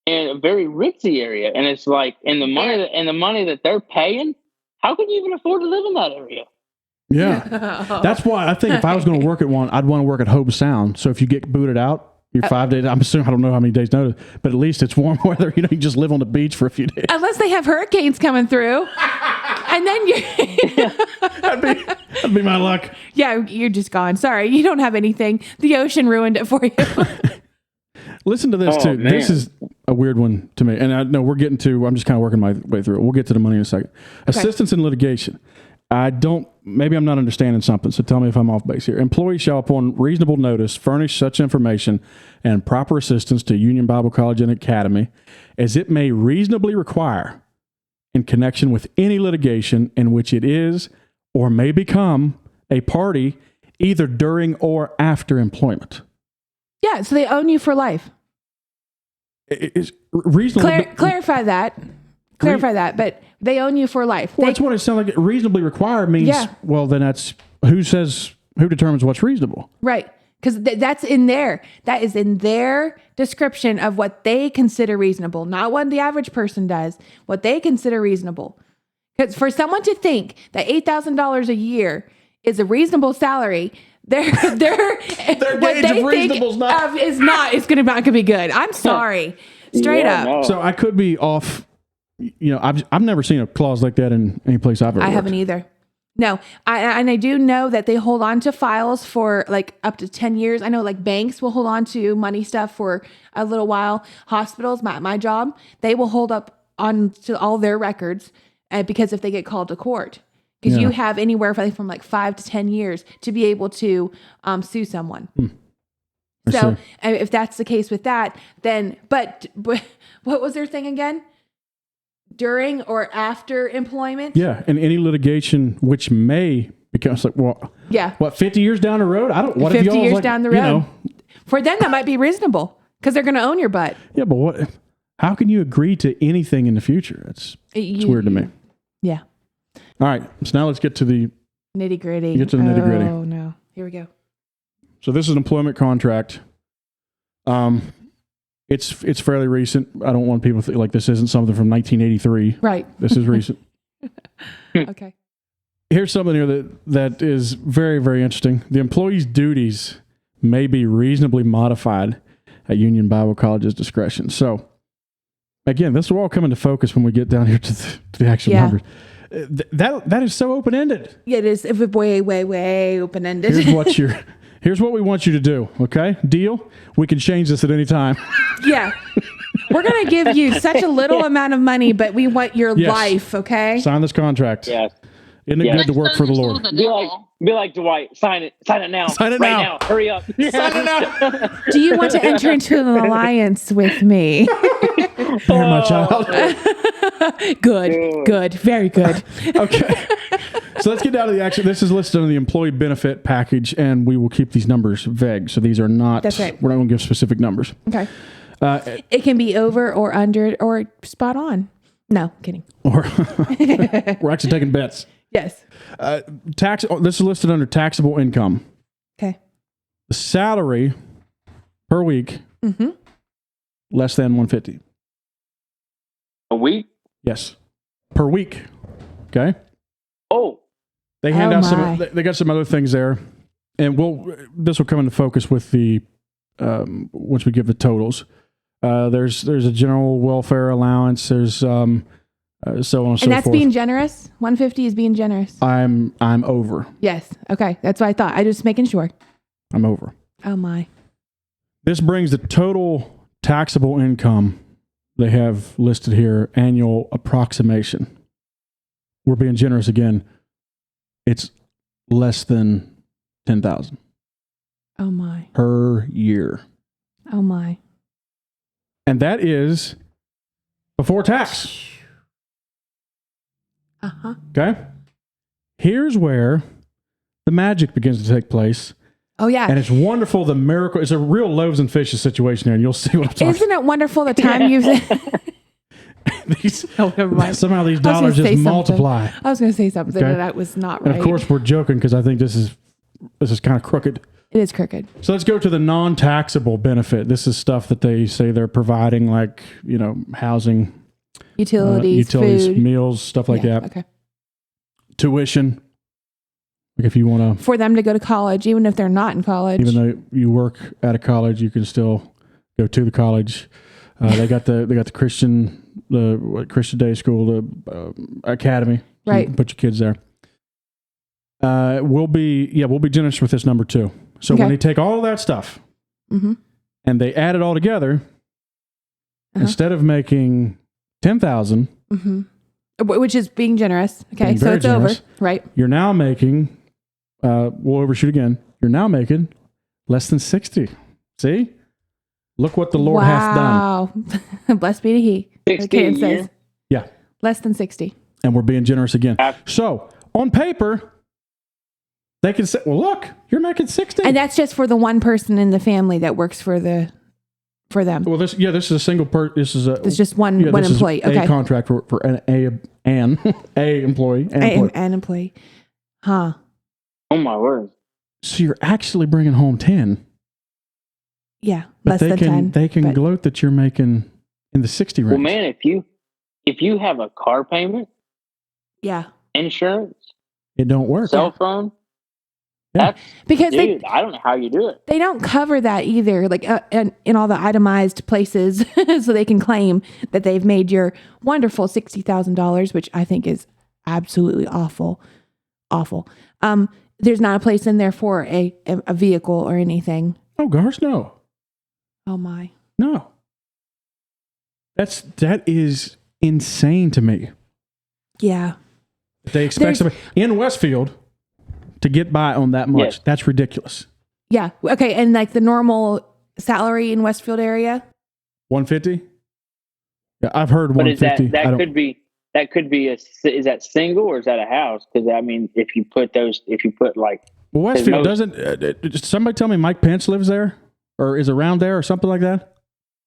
Speaker 3: and a very ritzy area. And it's like, and the money that they're paying, how can you even afford to live in that area?
Speaker 1: Yeah. That's why I think if I was going to work at one, I'd want to work at Hope Sound. So if you get booted out, you're 5 days. I'm assuming, I don't know how many days notice, but at least it's warm weather. You just live on the beach for a few days.
Speaker 2: Unless they have hurricanes coming through. And then
Speaker 1: that'd be my luck.
Speaker 2: Yeah, you're just gone. Sorry, you don't have anything. The ocean ruined it for you.
Speaker 1: Listen to this too. Man. This is a weird one to me. And I know I'm just kind of working my way through it. We'll get to the money in a second. Okay. Assistance in litigation. Maybe I'm not understanding something, so tell me if I'm off base here. Employees shall, upon reasonable notice, furnish such information and proper assistance to Union Bible College and Academy as it may reasonably require in connection with any litigation in which it is or may become a party either during or after employment.
Speaker 2: Yeah, so they own you for life.
Speaker 1: It's reasonable.
Speaker 2: Clarify that. But they own you for life.
Speaker 1: Well, that's what it sounds like. Reasonably required means, well, then that's who determines what's reasonable.
Speaker 2: Right. Because that's in there. That is in their description of what they consider reasonable, not what the average person does, what they consider reasonable. Because for someone to think that $8,000 a year is a reasonable salary, their what they think is not going to be good. I'm sorry. Straight up. No.
Speaker 1: So I could be off. I've never seen a clause like that in any place I've ever worked.
Speaker 2: I haven't either. No, I do know that they hold on to files for like up to 10 years. I know like banks will hold on to money stuff for a little while. Hospitals, my job, they will hold up on to all their records because if they get called to court, because you have anywhere from like 5 to 10 years to be able to sue someone. So if that's the case with that, then, but what was their thing again? During or after employment?
Speaker 1: Yeah, and any litigation which may become like, what, 50 years down the road? What
Speaker 2: 50
Speaker 1: if
Speaker 2: years down the road? For them, that might be reasonable because they're going to own your butt.
Speaker 1: Yeah, but how can you agree to anything in the future? It's weird to me.
Speaker 2: Yeah.
Speaker 1: All right. So now let's get to the
Speaker 2: Nitty gritty.
Speaker 1: Get to the nitty-gritty.
Speaker 2: Oh, no. Here we go.
Speaker 1: So this is an employment contract. It's fairly recent. I don't want people to think like this isn't something from 1983.
Speaker 2: Right.
Speaker 1: This is recent.
Speaker 2: Okay.
Speaker 1: Here's something here that is very, very interesting. The employee's duties may be reasonably modified at Union Bible College's discretion. So, again, this will all come into focus when we get down here to the actual numbers. That is so open-ended.
Speaker 2: Yeah, it is way open-ended.
Speaker 1: Here's what we want you to do, okay? Deal? We can change this at any time.
Speaker 2: Yeah. We're going to give you such a little amount of money, but we want your life, okay?
Speaker 1: Sign this contract.
Speaker 3: Yes.
Speaker 1: Isn't it good to work for the Lord?
Speaker 3: Be like Dwight. Sign it now.
Speaker 1: Sign it
Speaker 3: right
Speaker 1: now.
Speaker 3: Hurry up.
Speaker 1: Sign it now.
Speaker 2: Do you want to enter into an alliance with me?
Speaker 1: Here, my child.
Speaker 2: Good. Very good.
Speaker 1: Okay. So let's get down to the action. This is listed on the employee benefit package, and we will keep these numbers vague. So these are not,
Speaker 2: That's right.
Speaker 1: We're not going to give specific numbers.
Speaker 2: Okay. It can be over or under or spot on. No, kidding.
Speaker 1: Or we're actually taking bets.
Speaker 2: Yes.
Speaker 1: This is listed under taxable income.
Speaker 2: Okay.
Speaker 1: The salary per week, less than $150.
Speaker 3: A week?
Speaker 1: Yes. Per week. Okay.
Speaker 3: Oh.
Speaker 1: They hand out some. They got some other things there, and this will come into focus with the once we give the totals. There's a general welfare allowance. There's so on and so forth.
Speaker 2: And that's being generous. 150 is being generous.
Speaker 1: I'm over.
Speaker 2: Yes. Okay. That's what I thought. I just making sure.
Speaker 1: I'm over.
Speaker 2: Oh my.
Speaker 1: This brings the total taxable income they have listed here, annual approximation. We're being generous again. It's less than $10,000.
Speaker 2: Oh my.
Speaker 1: Per year.
Speaker 2: Oh my.
Speaker 1: And that is before tax.
Speaker 2: Uh-huh.
Speaker 1: Okay? Here's where the magic begins to take place.
Speaker 2: Oh, yeah.
Speaker 1: And it's wonderful, the miracle. It's a real loaves and fishes situation here, and you'll see what I'm talking about.
Speaker 2: Isn't it wonderful the time you've...
Speaker 1: Somehow these dollars just multiply.
Speaker 2: I was going to say something
Speaker 1: Okay?
Speaker 2: that was not
Speaker 1: And
Speaker 2: right.
Speaker 1: of course, we're joking because I think this is kind of crooked.
Speaker 2: It is crooked.
Speaker 1: So let's go to the non-taxable benefit. This is stuff that they say they're providing, like, housing,
Speaker 2: Utilities, food.
Speaker 1: meals, stuff like that.
Speaker 2: Okay.
Speaker 1: Tuition. Like if you want to,
Speaker 2: For them to go to college, even if they're not in college.
Speaker 1: even though you work at a college, you can still go to the college. They got the Christian day school, the academy. So
Speaker 2: right.
Speaker 1: you can put your kids there. We'll be generous with this number too. So when they take all of that stuff and they add it all together, instead of making $10,000,
Speaker 2: which is being generous. Okay,
Speaker 1: being
Speaker 2: so
Speaker 1: very
Speaker 2: it's
Speaker 1: generous,
Speaker 2: over. Right.
Speaker 1: You're now making. We'll overshoot again. You're now making less than 60. See, look what the Lord hath done.
Speaker 2: Wow, blessed be He.
Speaker 3: 60
Speaker 2: Okay,
Speaker 3: a
Speaker 2: it says
Speaker 3: year?
Speaker 1: Yeah,
Speaker 2: less than 60.
Speaker 1: and we're being generous again. So on paper, they can say, "Well, look, you're making 60."
Speaker 2: And that's just for the one person in the family that works for them.
Speaker 1: Well, this is a single This is
Speaker 2: It's just one
Speaker 1: this is
Speaker 2: employee.
Speaker 1: a
Speaker 2: Okay.
Speaker 1: contract for an employee.
Speaker 2: An employee. Huh.
Speaker 3: Oh my word.
Speaker 1: So you're actually bringing home 10.
Speaker 2: Yeah,
Speaker 1: But
Speaker 2: less than 10.
Speaker 1: They can gloat that you're making in the 60 range.
Speaker 3: Well, man, if you have a car payment,
Speaker 2: Yeah.
Speaker 3: insurance,
Speaker 1: It don't work.
Speaker 3: cell phone,
Speaker 1: Yeah.
Speaker 2: Because
Speaker 3: I don't know how you do it.
Speaker 2: they don't cover that either, like in all the itemized places, so they can claim that they've made your wonderful $60,000, which I think is absolutely awful. There's not a place in there for a vehicle or anything.
Speaker 1: Oh gosh, no.
Speaker 2: Oh my.
Speaker 1: No. That is insane to me.
Speaker 2: Yeah.
Speaker 1: They expect somebody in Westfield to get by on that much.
Speaker 3: Yes.
Speaker 1: That's ridiculous.
Speaker 2: Yeah. Okay. And like the normal salary in Westfield area?
Speaker 1: 150? Yeah, I've heard
Speaker 3: But is
Speaker 1: 150.
Speaker 3: that could be is that single or is that a house? Because I mean, if you put like,
Speaker 1: Well, Westfield doesn't. Somebody tell me Mike Pence lives there or is around there or something like that.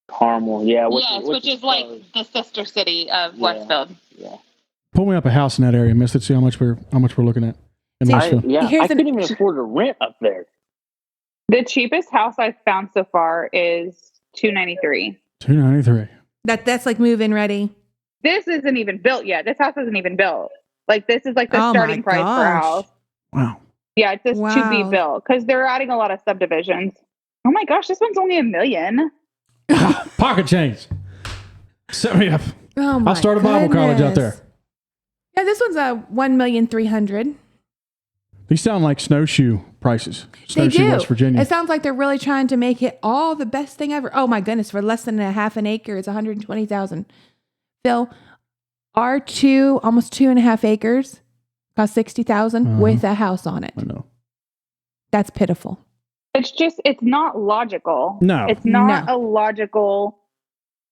Speaker 3: Carmel, yeah,
Speaker 5: Which is like the sister city of Westfield.
Speaker 3: Yeah.
Speaker 1: pull me up a house in that area, miss. Let's see how much we're looking at in Nashville.
Speaker 3: I couldn't even afford to rent up there.
Speaker 8: The cheapest house I've found so far is $293.
Speaker 1: $293.
Speaker 2: That's like move-in ready.
Speaker 8: This isn't even built yet. This house isn't even built. Like this is like the starting price for a house.
Speaker 1: Wow.
Speaker 8: Yeah, it's just to be built because they're adding a lot of subdivisions. Oh my gosh, this one's only $1 million.
Speaker 1: Pocket change. Set me up.
Speaker 2: Oh my
Speaker 1: I'll start a Bible college out there.
Speaker 2: Yeah, this one's $1,300,000.
Speaker 1: These sound like snowshoe prices.
Speaker 2: They
Speaker 1: Snowshoe,
Speaker 2: do.
Speaker 1: West Virginia.
Speaker 2: It sounds like they're really trying to make it all the best thing ever. Oh my goodness, for less than a half an acre, it's $120,000. Phil, our almost 2.5 acres cost $60,000 with a house on it.
Speaker 1: I know.
Speaker 2: That's pitiful.
Speaker 8: It's not logical.
Speaker 1: No.
Speaker 8: It's not a logical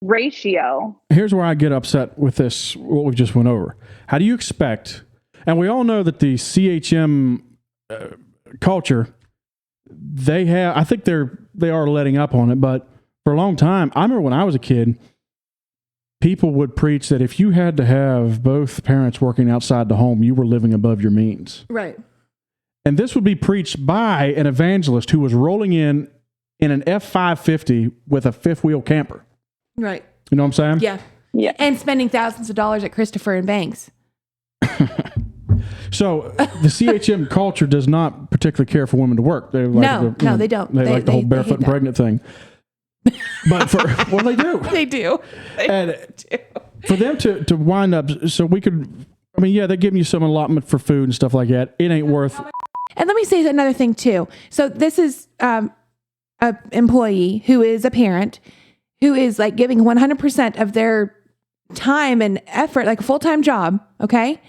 Speaker 8: ratio.
Speaker 1: Here's where I get upset with this, what we've just went over. How do you expect, and we all know that the CHM culture, I think they are letting up on it, but for a long time, I remember when I was a kid, people would preach that if you had to have both parents working outside the home, you were living above your means.
Speaker 2: Right.
Speaker 1: And this would be preached by an evangelist who was rolling in an F-550 with a fifth wheel camper.
Speaker 2: Right.
Speaker 1: You know what I'm saying?
Speaker 2: Yeah.
Speaker 8: Yeah.
Speaker 2: And spending thousands of dollars at Christopher and Banks.
Speaker 1: So the CHM culture does not particularly care for women to work. They like
Speaker 2: they don't.
Speaker 1: They like the whole barefoot and
Speaker 2: that.
Speaker 1: pregnant thing. But they do.
Speaker 2: They do.
Speaker 1: For them to wind up, so we could, they're giving you some allotment for food and stuff like that. It ain't worth.
Speaker 2: And let me say another thing too. So this is an employee who is a parent who is like giving 100% of their time and effort, like a full-time job. Okay.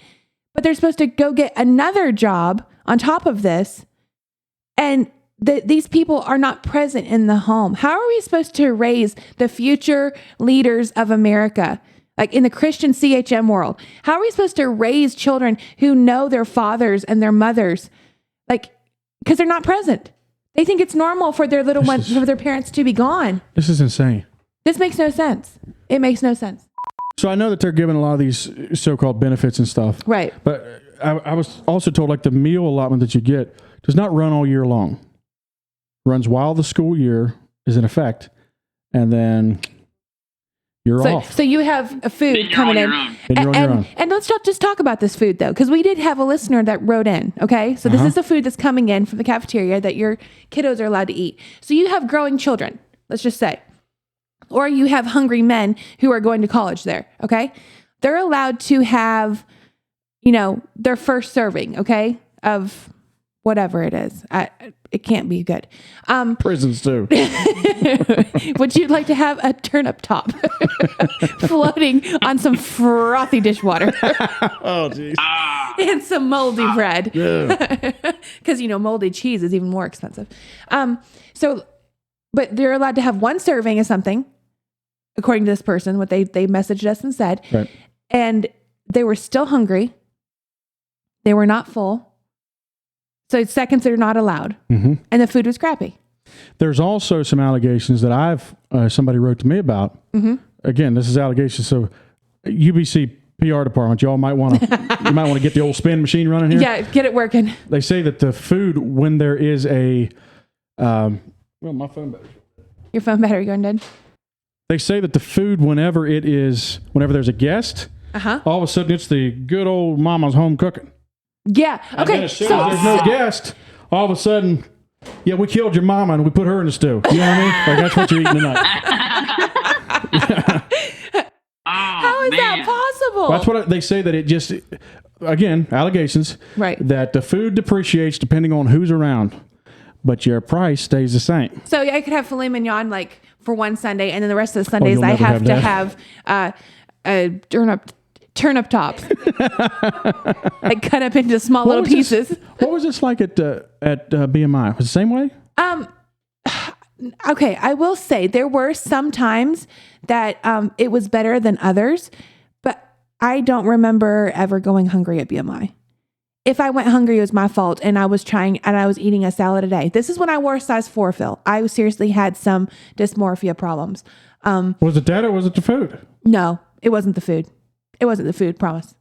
Speaker 2: But they're supposed to go get another job on top of this. And these people are not present in the home. How are we supposed to raise the future leaders of America? Like in the Christian CHM world, how are we supposed to raise children who know their fathers and their mothers? Like, because they're not present. They think it's normal for their little ones, for their parents to be gone.
Speaker 1: This is insane.
Speaker 2: This makes no sense. It makes no sense.
Speaker 1: So I know that they're giving a lot of these so-called benefits and stuff.
Speaker 2: Right.
Speaker 1: But I was also told like the meal allotment that you get does not run all year long. Runs while the school year is in effect, and then you're off.
Speaker 2: So you have a food coming in. And let's just talk about this food though, because we did have a listener that wrote in. Okay. So this is the food that's coming in from the cafeteria that your kiddos are allowed to eat. So you have growing children, let's just say, or you have hungry men who are going to college there. Okay. They're allowed to have, their first serving. Okay. Of whatever it is. It can't be good.
Speaker 1: Prisons too.
Speaker 2: Would you like to have a turnip top floating on some frothy dishwater?
Speaker 1: Oh, jeez.
Speaker 2: And some moldy bread. Because, moldy cheese is even more expensive. But they're allowed to have one serving of something, according to this person, what they messaged us and said.
Speaker 1: Right.
Speaker 2: And they were still hungry. They were not full. So seconds are not allowed. Mm-hmm. And the food was crappy.
Speaker 1: There's also some allegations that somebody wrote to me about. Mm-hmm. Again, this is allegations. So UBC PR department, y'all might want to get the old spin machine running here.
Speaker 2: Yeah, get it working.
Speaker 1: They say that the food, when there is my phone battery.
Speaker 2: Your phone battery going dead?
Speaker 1: They say that the food, whenever there's a guest, all of a sudden it's the good old mama's home cooking.
Speaker 2: Yeah. Okay.
Speaker 1: And then as soon as there's no guest, all of a sudden, we killed your mama and we put her in the stew. You know what I mean? Like that's what you're eating tonight.
Speaker 2: How is that possible?
Speaker 1: That's what they say, that it just, again, allegations.
Speaker 2: Right.
Speaker 1: That the food depreciates depending on who's around, but your price stays the same.
Speaker 2: So I could have filet mignon like for one Sunday, and then the rest of the Sundays
Speaker 1: you'll
Speaker 2: I
Speaker 1: never
Speaker 2: have to
Speaker 1: have
Speaker 2: have turnip tops, like cut up into small little pieces.
Speaker 1: What was this like at BMI? Was it the same way?
Speaker 2: Okay, I will say there were some times that it was better than others, but I don't remember ever going hungry at BMI. If I went hungry, it was my fault, and I was eating a salad a day. This is when I wore a size 4, Phil. I seriously had some dysmorphia problems.
Speaker 1: Was it that or was it the food?
Speaker 2: No, it wasn't the food. It wasn't the food, promise.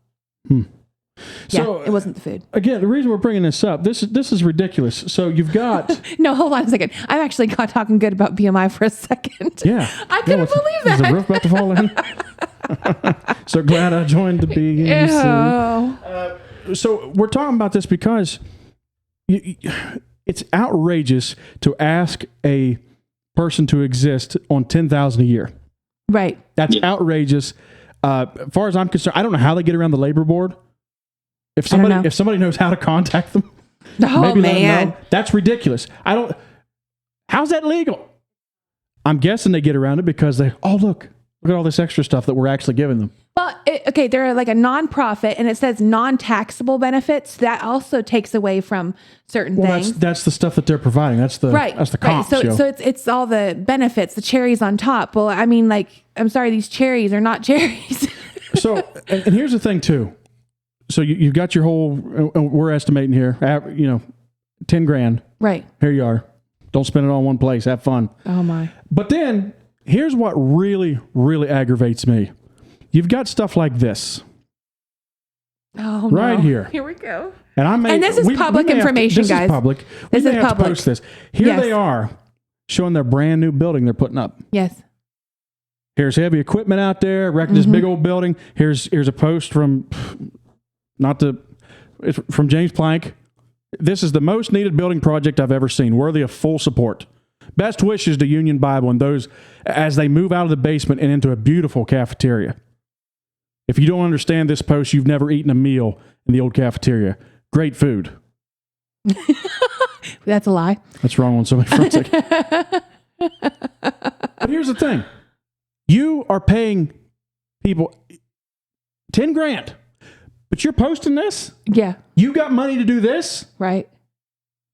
Speaker 1: So
Speaker 2: it wasn't the food.
Speaker 1: Again, the reason we're bringing this up, this is ridiculous. So you've got
Speaker 2: No, hold on a second. I'm actually got talking good about BMI for a second.
Speaker 1: yeah.
Speaker 2: I couldn't believe that.
Speaker 1: Is the roof about to fall in? So glad I joined the BMC. So we're talking about this because it's outrageous to ask a person to exist on $10,000 a year.
Speaker 2: Right.
Speaker 1: That's outrageous. As far as I'm concerned, I don't know how they get around the labor board. If somebody knows how to contact them, maybe let them know. That's ridiculous. How's that legal? I'm guessing they get around it because look at all this extra stuff that we're actually giving them.
Speaker 2: Well, they're like a nonprofit, and it says non-taxable benefits. That also takes away from certain things.
Speaker 1: That's the stuff that they're providing. That's the comp.
Speaker 2: So it's all the benefits, the cherries on top. Well, I mean, I'm sorry, these cherries are not cherries.
Speaker 1: So, and here's the thing too. So you've got your whole. We're estimating here, $10,000.
Speaker 2: Right.
Speaker 1: Here you are. Don't spend it all in one place. Have fun.
Speaker 2: Oh my.
Speaker 1: But then here's what really, really aggravates me. You've got stuff like this.
Speaker 2: Oh,
Speaker 1: right
Speaker 2: no.
Speaker 1: here.
Speaker 2: Here we go.
Speaker 1: And
Speaker 2: this is public information, guys.
Speaker 1: This is public.
Speaker 2: This is
Speaker 1: have
Speaker 2: public.
Speaker 1: to post this. Here they are showing their brand new building they're putting up.
Speaker 2: Yes.
Speaker 1: Here's heavy equipment out there, erecting this big old building. Here's a post from it's from James Plank. This is the most needed building project I've ever seen, worthy of full support. Best wishes to Union Bible and those as they move out of the basement and into a beautiful cafeteria. If you don't understand this post, you've never eaten a meal in the old cafeteria. Great food.
Speaker 2: That's a lie.
Speaker 1: That's wrong on so many fronts. But here's the thing. You are paying people $10,000, but you're posting this?
Speaker 2: Yeah.
Speaker 1: You got money to do this?
Speaker 2: Right.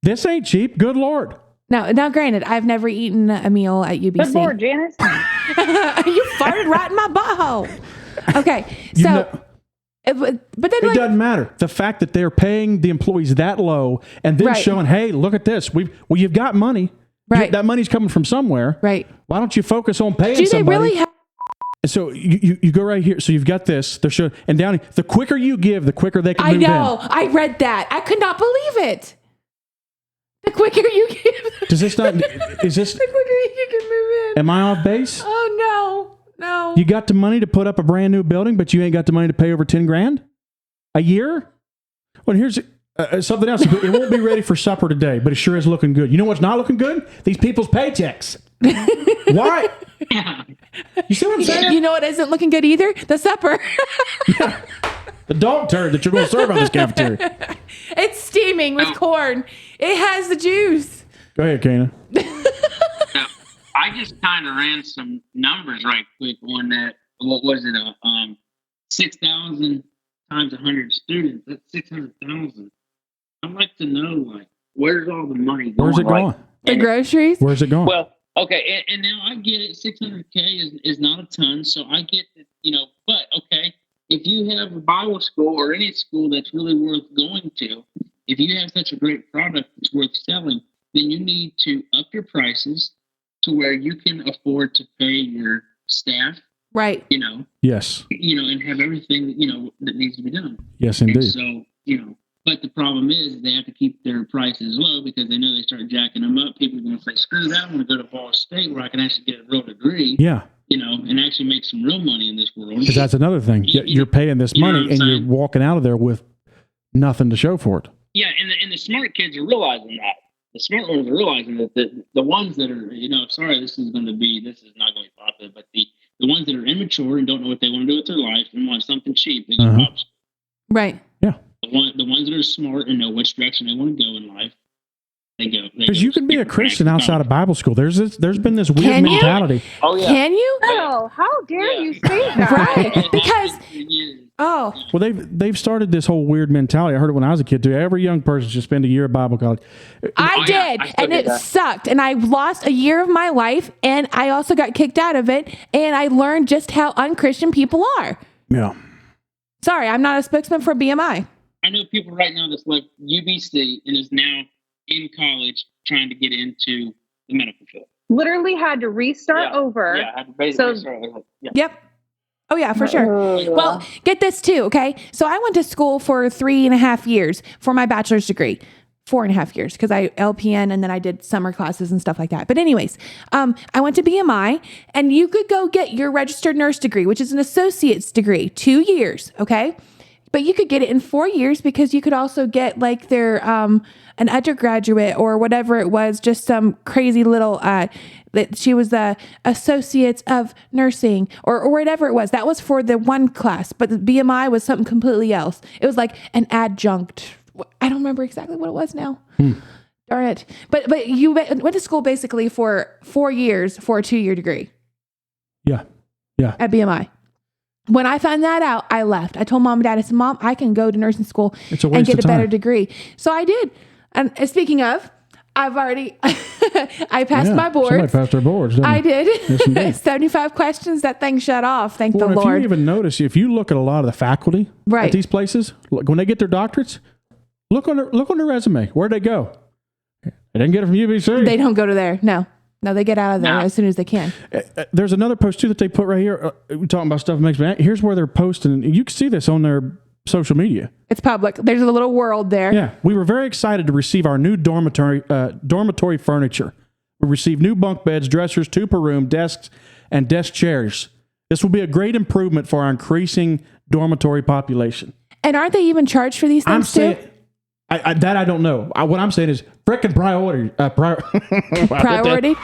Speaker 1: This ain't cheap. Good Lord.
Speaker 2: Now, granted, I've never eaten a meal at UBC.
Speaker 8: Good Lord, Janice.
Speaker 2: You farted right in my butthole. Okay, but then
Speaker 1: it doesn't matter. The fact that they're paying the employees that low and then showing, hey, look at this. You've got money.
Speaker 2: Right.
Speaker 1: That money's coming from somewhere.
Speaker 2: Right.
Speaker 1: Why don't you focus on paying somebody?
Speaker 2: Do they really have?
Speaker 1: So you go right here. So you've got this. They're showing, and down. The quicker you give, the quicker they can move in.
Speaker 2: I know. I read that. I could not believe it. The quicker you give.
Speaker 1: Does this not? Is this?
Speaker 2: The quicker you can move in.
Speaker 1: Am I off base?
Speaker 2: Oh no.
Speaker 1: You got the money to put up a brand new building, but you ain't got the money to pay over $10,000 a year. Well, here's something else. It won't be ready for supper today, but it sure is looking good. You know what's not looking good? These people's paychecks. Why? You see what I'm saying?
Speaker 2: You know what isn't looking good either? The supper.
Speaker 1: Yeah. The dog turd that you're going to serve on this cafeteria.
Speaker 2: It's steaming with corn. It has the juice.
Speaker 1: Go ahead, Kana.
Speaker 3: I just kind of ran some numbers right quick on that. What was it? 6,000 times 100 students. That's 600,000. I'd like to know, where's all the money going?
Speaker 1: Where's it going?
Speaker 2: The groceries?
Speaker 1: Where's it going?
Speaker 3: Well, okay, and now I get it. 600K is not a ton, so I get that, but okay, if you have a Bible school or any school that's really worth going to, if you have such a great product that's worth selling, then you need to up your prices to where you can afford to pay your staff.
Speaker 2: Right.
Speaker 1: Yes.
Speaker 3: And have everything, that needs to be done.
Speaker 1: Yes, indeed.
Speaker 3: And so, but the problem is they have to keep their prices low because they know they start jacking them up. People are going to say, screw that, I want to go to Ball State where I can actually get a real degree.
Speaker 1: Yeah.
Speaker 3: And actually make some real money in this world.
Speaker 1: Because that's another thing. You're paying this money and you're walking out of there with nothing to show for it.
Speaker 3: Yeah, and the smart kids are realizing that. The smart ones are realizing that the ones that are, sorry, this is not going to be popular, but the ones that are immature and don't know what they want to do with their life and want something cheap, they go to
Speaker 2: Right.
Speaker 1: Yeah.
Speaker 3: The ones that are smart and know which direction they want to go in life, they go.
Speaker 1: Because you can be a Christian outside of Bible school. There's been this weird mentality.
Speaker 3: Oh yeah.
Speaker 2: Can you?
Speaker 8: Oh, how dare you say that?
Speaker 2: Right. Because
Speaker 1: well, they've started this whole weird mentality. I heard it when I was a kid too. Every young person should spend a year at Bible college.
Speaker 2: I did, and it sucked. And I lost a year of my life, and I also got kicked out of it. And I learned just how unchristian people are.
Speaker 1: Yeah.
Speaker 2: Sorry, I'm not a spokesman for BMI.
Speaker 3: I know people right now that's like UBC and is now in college trying to get into the medical field.
Speaker 8: Literally had to restart over.
Speaker 3: Yeah, I had to basically restart over. Yeah.
Speaker 2: Yep. Oh, yeah, for sure. Well, get this too, okay? So I went to school for 3.5 years for my bachelor's degree. 4.5 years because I LPN and then I did summer classes and stuff like that. But anyways, I went to BMI and you could go get your registered nurse degree, which is an associate's degree, 2 years, okay? But you could get it in 4 years because you could also get like their an undergraduate or whatever it was, just some crazy little that she was the associates of nursing or whatever it was. That was for the one class, but the BMI was something completely else. It was like an adjunct. I don't remember exactly what it was now. Darn it. But you went to school basically for 4 years for a 2-year degree.
Speaker 1: Yeah.
Speaker 2: At BMI. When I found that out, I left. I told mom and dad, I said, Mom, I can go to nursing school and get a better degree. So I did. And speaking of, I've already, I passed my boards.
Speaker 1: Somebody passed their boards, didn't
Speaker 2: I
Speaker 1: they?
Speaker 2: did.
Speaker 1: Yes,
Speaker 2: 75 questions. That thing shut off. Thank the
Speaker 1: If
Speaker 2: Lord.
Speaker 1: you even notice, if you look at a lot of the faculty at these places, like when they get their doctorates, look on their resume. Where'd they go? They didn't get it from UBC.
Speaker 2: They don't go to there. No, they get out of there as soon as they can.
Speaker 1: There's another post too that they put right here. We're talking about stuff that makes me. Here's where they're posting. You can see this on their social media.
Speaker 2: It's public. There's a little world there.
Speaker 1: Yeah, we were very excited to receive our new dormitory furniture. We received new bunk beds, dressers, 2 per room, desks, and desk chairs. This will be a great improvement for our increasing dormitory population.
Speaker 2: And aren't they even charged for these things too?
Speaker 1: I don't know. What I'm saying is frickin' priority.
Speaker 2: Priority?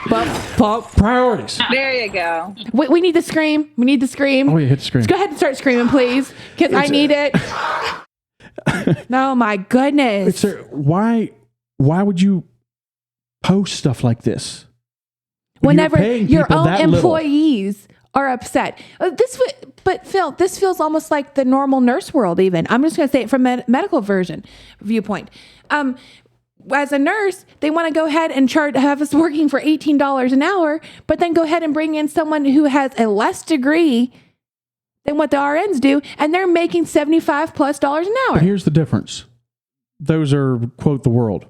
Speaker 1: Priorities.
Speaker 8: There you go.
Speaker 2: We need the scream. We need the scream.
Speaker 1: Oh, yeah, hit the scream.
Speaker 2: Go ahead and start screaming, please, because I need it. Oh, my goodness.
Speaker 1: Why would you post stuff like this?
Speaker 2: Whenever your own
Speaker 1: that
Speaker 2: employees are upset. But Phil, this feels almost like the normal nurse world even. I'm just going to say it from a medical viewpoint. As a nurse, they want to go ahead and have us working for $18 an hour, but then go ahead and bring in someone who has a less degree than what the RNs do, and they're making $75+ an hour.
Speaker 1: But here's the difference. Those are, quote, the world.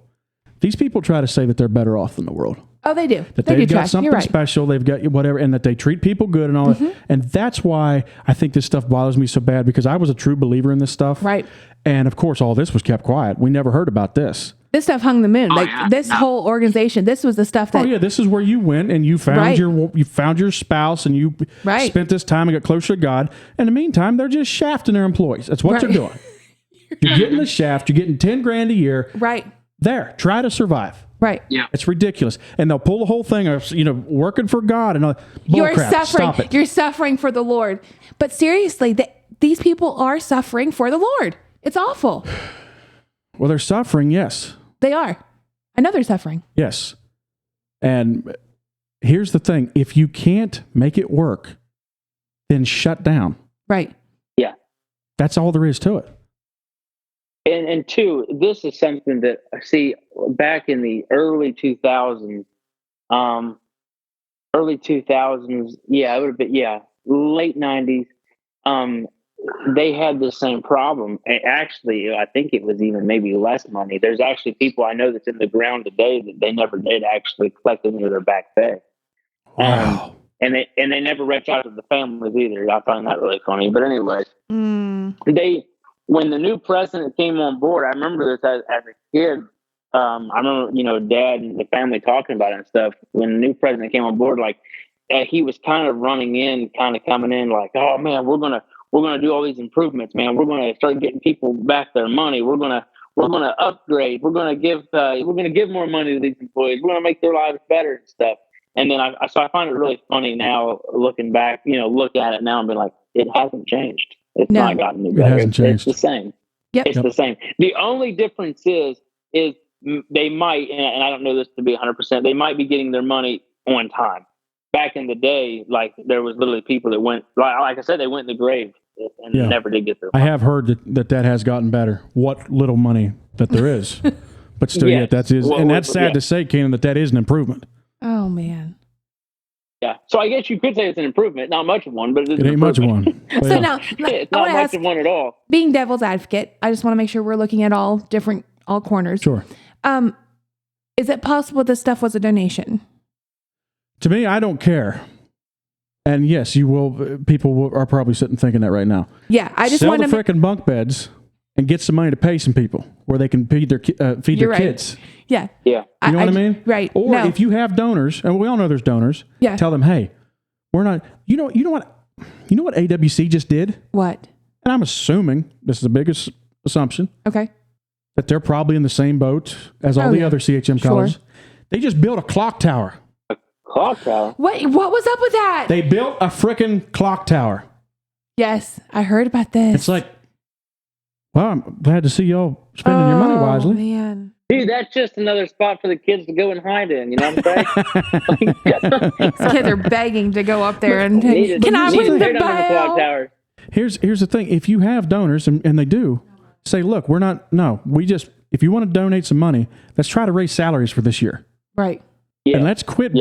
Speaker 1: These people try to say that they're better off than the world.
Speaker 2: Oh, they do.
Speaker 1: That
Speaker 2: They
Speaker 1: they've
Speaker 2: do
Speaker 1: got
Speaker 2: try.
Speaker 1: something
Speaker 2: You're right.
Speaker 1: special, they've got whatever, and that they treat people good and all that. And that's why I think this stuff bothers me so bad, because I was a true believer in this stuff.
Speaker 2: Right.
Speaker 1: And of course, all this was kept quiet. We never heard about this.
Speaker 2: This stuff hung the moon. This whole organization, this was the stuff that...
Speaker 1: Oh, yeah, this is where you went and you found your spouse and you spent this time and got closer to God. In the meantime, they're just shafting their employees. That's what they're doing. You're getting the shaft. You're getting $10,000 a year.
Speaker 2: Right.
Speaker 1: There. Try to survive.
Speaker 2: Right.
Speaker 3: Yeah.
Speaker 1: It's ridiculous. And they'll pull the whole thing of, working for God and all.
Speaker 2: You're
Speaker 1: crap.
Speaker 2: suffering.
Speaker 1: Stop it.
Speaker 2: You're suffering for the Lord. But seriously, these people are suffering for the Lord. It's awful.
Speaker 1: Well, they're suffering, yes.
Speaker 2: They are. I know they're suffering.
Speaker 1: Yes. And here's the thing. If you can't make it work, then shut down.
Speaker 2: Right.
Speaker 3: Yeah.
Speaker 1: That's all there is to it.
Speaker 3: And two, this is something that I see back in the early 2000s. Yeah, it would have been, late 90s. They had the same problem. And actually, I think it was even maybe less money. There's actually people I know that's in the ground today that they never did actually collect any of their back pay.
Speaker 1: Wow.
Speaker 3: And they never reached out to the families either. I find that really funny. But anyway, when the new president came on board, I remember this as a kid. I remember, Dad and the family talking about it and stuff. When the new president came on board, he was kind of coming in like, oh man, we're gonna do all these improvements, man. We're gonna start getting people back their money. We're gonna upgrade. We're gonna give more money to these employees. We're gonna make their lives better and stuff. And then I find it really funny now looking back, look at it now and be like, it hasn't changed. It's not gotten any better.
Speaker 1: It hasn't changed.
Speaker 3: It's the same.
Speaker 2: Yep.
Speaker 3: It's the same. The only difference is they might, and I don't know this to be 100%, they might be getting their money on time. Back in the day, there was literally people that went, like I said, they went in the grave and never did get their money.
Speaker 1: I have heard that has gotten better. What little money that there is. But still, and that's sad to say, Kenan, that is an improvement.
Speaker 2: Oh, man.
Speaker 3: Yeah. So I guess you could say it's an improvement. Not much of one, but it
Speaker 1: ain't much of one.
Speaker 2: So now,
Speaker 3: it's not much of one at all.
Speaker 2: Being devil's advocate, I just want to make sure we're looking at all corners.
Speaker 1: Sure. Is
Speaker 2: it possible this stuff was a donation?
Speaker 1: To me, I don't care. And yes, you will. People are probably sitting thinking that right now.
Speaker 2: Yeah, I just
Speaker 1: sell
Speaker 2: want
Speaker 1: the frickin' bunk beds and get some money to pay some people where they can feed their kids.
Speaker 2: Yeah.
Speaker 3: Yeah.
Speaker 1: You know what I mean?
Speaker 2: Right.
Speaker 1: Or if you have donors, and we all know there's donors, tell them, hey, we're not. You know what AWC just did?
Speaker 2: What?
Speaker 1: And I'm assuming this is the biggest assumption.
Speaker 2: Okay.
Speaker 1: That they're probably in the same boat as all the other CHM colleges. They just built a clock tower.
Speaker 3: A clock tower?
Speaker 2: What was up with that?
Speaker 1: They built a frickin' clock tower.
Speaker 2: Yes, I heard about this.
Speaker 1: It's like, well, I'm glad to see y'all spending your money wisely.
Speaker 2: Man.
Speaker 3: Dude, that's just another spot for the kids to go and hide in. You know what I'm saying?
Speaker 2: These kids are begging to go up there and can I ring the bell?
Speaker 1: Here's the thing. If you have donors, and they do, say, look, if you want to donate some money, let's try to raise salaries for this year.
Speaker 2: Right.
Speaker 3: Yeah.
Speaker 1: And let's quit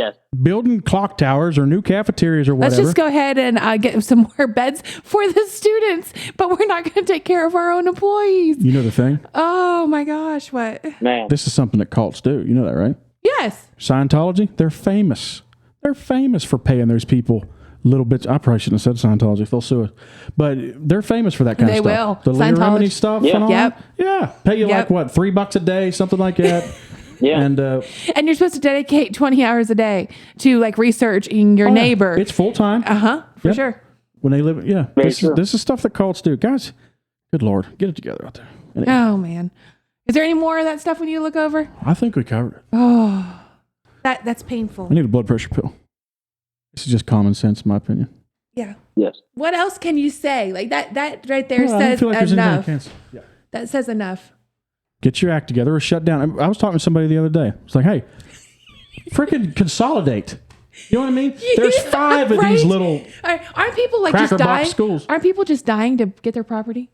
Speaker 1: building clock towers or new cafeterias or whatever.
Speaker 2: Let's just go ahead and get some more beds for the students, but we're not going to take care of our own employees.
Speaker 1: You know the thing?
Speaker 2: Oh my gosh, what?
Speaker 3: Man.
Speaker 1: This is something that cults do. You know that, right?
Speaker 2: Yes.
Speaker 1: Scientology, they're famous. They're famous for paying those people little bits. I probably shouldn't have said Scientology. They'll sue us. But they're famous for that kind of stuff.
Speaker 2: They will.
Speaker 1: The Leah Remini stuff.
Speaker 3: Yeah.
Speaker 1: And all
Speaker 2: Yep.
Speaker 1: that. Yeah. Pay you like what, $3 a day, something like that.
Speaker 3: Yeah.
Speaker 1: And
Speaker 2: you're supposed to dedicate 20 hours a day to like researching your neighbor.
Speaker 1: It's full time.
Speaker 2: For sure.
Speaker 1: When they live, this is stuff that cults do. Guys, good Lord, get it together out there. Anyway,
Speaker 2: Oh man. Is there any more of that stuff when you look over?
Speaker 1: I think we covered it.
Speaker 2: Oh, that's painful.
Speaker 1: I need a blood pressure pill. This is just common sense, in my opinion.
Speaker 2: Yeah.
Speaker 3: Yes.
Speaker 2: What else can you say? Like that right there
Speaker 1: Well, I don't
Speaker 2: says
Speaker 1: feel like there's anything I
Speaker 2: enough.
Speaker 1: can't say. Yeah.
Speaker 2: That says enough.
Speaker 1: Get your act together or shut down. I was talking to somebody the other day. It's like, hey, freaking consolidate. You know what I mean? There's 5 of these little
Speaker 2: aren't people like
Speaker 1: cracker
Speaker 2: just dying?
Speaker 1: box schools.
Speaker 2: Aren't people just dying to get their property?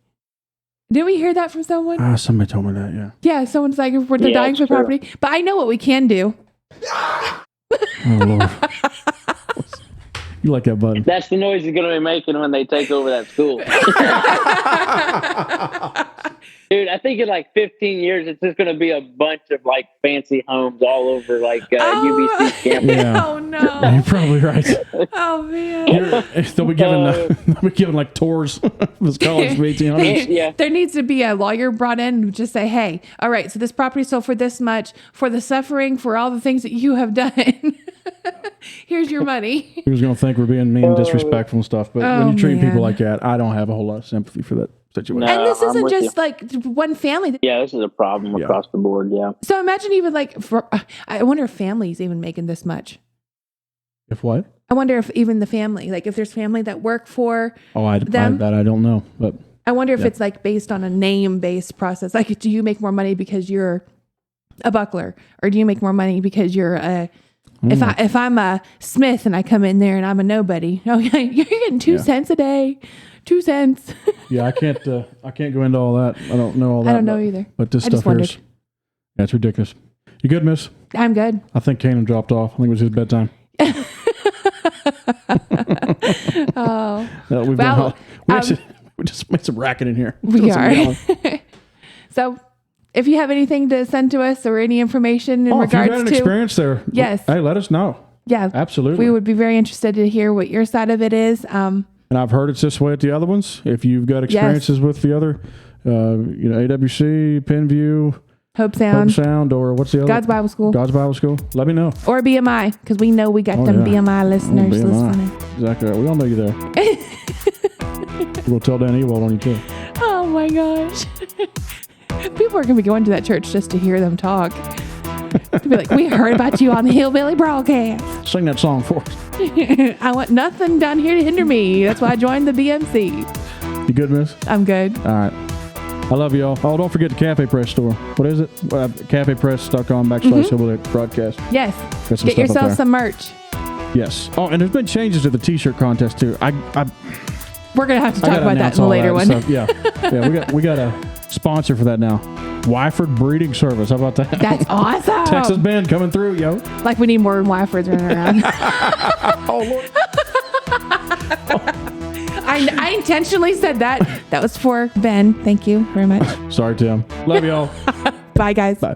Speaker 2: Didn't we hear that from someone?
Speaker 1: Somebody told me that, yeah.
Speaker 2: Yeah, someone's like, they're dying for property. But I know what we can do.
Speaker 1: Oh, Lord. You like that button.
Speaker 3: That's the noise you're going to be making when they take over that school. Dude, I think in like 15 years, it's just going to be a bunch of like fancy homes all over like UBC campus.
Speaker 1: Yeah.
Speaker 2: Oh, no.
Speaker 1: You're probably right.
Speaker 2: Oh, man.
Speaker 1: They'll be giving like tours of this college from 1800s.
Speaker 3: Yeah.
Speaker 2: There needs to be a lawyer brought in who just say, hey, all right, so this property sold for this much, for the suffering, for all the things that you have done. Here's your money.
Speaker 1: He was going to think we're being mean and disrespectful and stuff, but when you treat
Speaker 2: man.
Speaker 1: people like that, I don't have a whole lot of sympathy for that situation.
Speaker 3: No.
Speaker 2: And this
Speaker 3: I'm
Speaker 2: isn't
Speaker 3: with
Speaker 2: just
Speaker 3: you.
Speaker 2: like one family.
Speaker 3: Yeah, this is a problem across the board. Yeah.
Speaker 2: So imagine even like, I wonder if families even making this much.
Speaker 1: If what?
Speaker 2: I wonder if even the family, like if there's family that work for them.
Speaker 1: I don't know, but
Speaker 2: I wonder if it's like based on a name-based process. Like, do you make more money because you're a buckler, or do you make more money because you're a? If I'm a Smith and I come in there and I'm a nobody, you're getting 2 cents a day, 2 cents.
Speaker 1: yeah, I can't go into all that. I don't know all that.
Speaker 2: I don't know either.
Speaker 1: But this
Speaker 2: I just
Speaker 1: stuff here is,
Speaker 2: wondered.
Speaker 1: it's ridiculous. You good, miss?
Speaker 2: I'm good.
Speaker 1: I think Kanan dropped off. I think it was his bedtime.
Speaker 2: Oh,
Speaker 1: We just made some racket in here.
Speaker 2: we
Speaker 1: Some
Speaker 2: are.
Speaker 1: yelling.
Speaker 2: So, if you have anything to send to us or any information in
Speaker 1: If you've had
Speaker 2: regards
Speaker 1: an
Speaker 2: to,
Speaker 1: experience there,
Speaker 2: Yes.
Speaker 1: hey, let us know.
Speaker 2: yeah,
Speaker 1: Absolutely.
Speaker 2: we would be very interested to hear what your side of it is.
Speaker 1: And I've heard it's this way at the other ones. If you've got experiences with the other, AWC, Penview,
Speaker 2: Hope
Speaker 1: Hope
Speaker 2: Sound,
Speaker 1: Sound, or what's the other?
Speaker 2: God's Bible School,
Speaker 1: God's Bible School. Let me know.
Speaker 2: or BMI, because we know we got them
Speaker 1: yeah.
Speaker 2: BMI listeners
Speaker 1: BMI.
Speaker 2: listening.
Speaker 1: Exactly right. We all know you're there. We'll tell Dan Ewald on you too.
Speaker 2: Oh my gosh. People are going to be going to that church just to hear them talk. To be like, we heard about you on the Hillbilly Broadcast.
Speaker 1: Sing that song for us.
Speaker 2: I want nothing down here to hinder me. That's why I joined the BMC.
Speaker 1: You good, miss?
Speaker 2: I'm good.
Speaker 1: All right. I love y'all. Oh, don't forget the Cafe Press store. What is it? CafePress.com/Hillbilly Broadcast.
Speaker 2: Yes.
Speaker 1: Got some
Speaker 2: Get
Speaker 1: stuff up
Speaker 2: yourself
Speaker 1: there.
Speaker 2: some merch.
Speaker 1: Yes. Oh, and there's been changes to the T-shirt contest too.
Speaker 2: We're going to have to
Speaker 1: I
Speaker 2: talk
Speaker 1: gotta
Speaker 2: about that
Speaker 1: announce
Speaker 2: in the
Speaker 1: all
Speaker 2: later
Speaker 1: that
Speaker 2: one.
Speaker 1: stuff. Yeah. We got a sponsor for that now. Wyford Breeding Service. How about that?
Speaker 2: That's awesome.
Speaker 1: Texas Ben coming through, yo.
Speaker 2: Like we need more Wyfords running around.
Speaker 1: Oh Lord.
Speaker 2: I intentionally said that. That was for Ben. Thank you very much.
Speaker 1: Sorry, Tim. Love y'all.
Speaker 2: Bye, guys.
Speaker 1: Bye.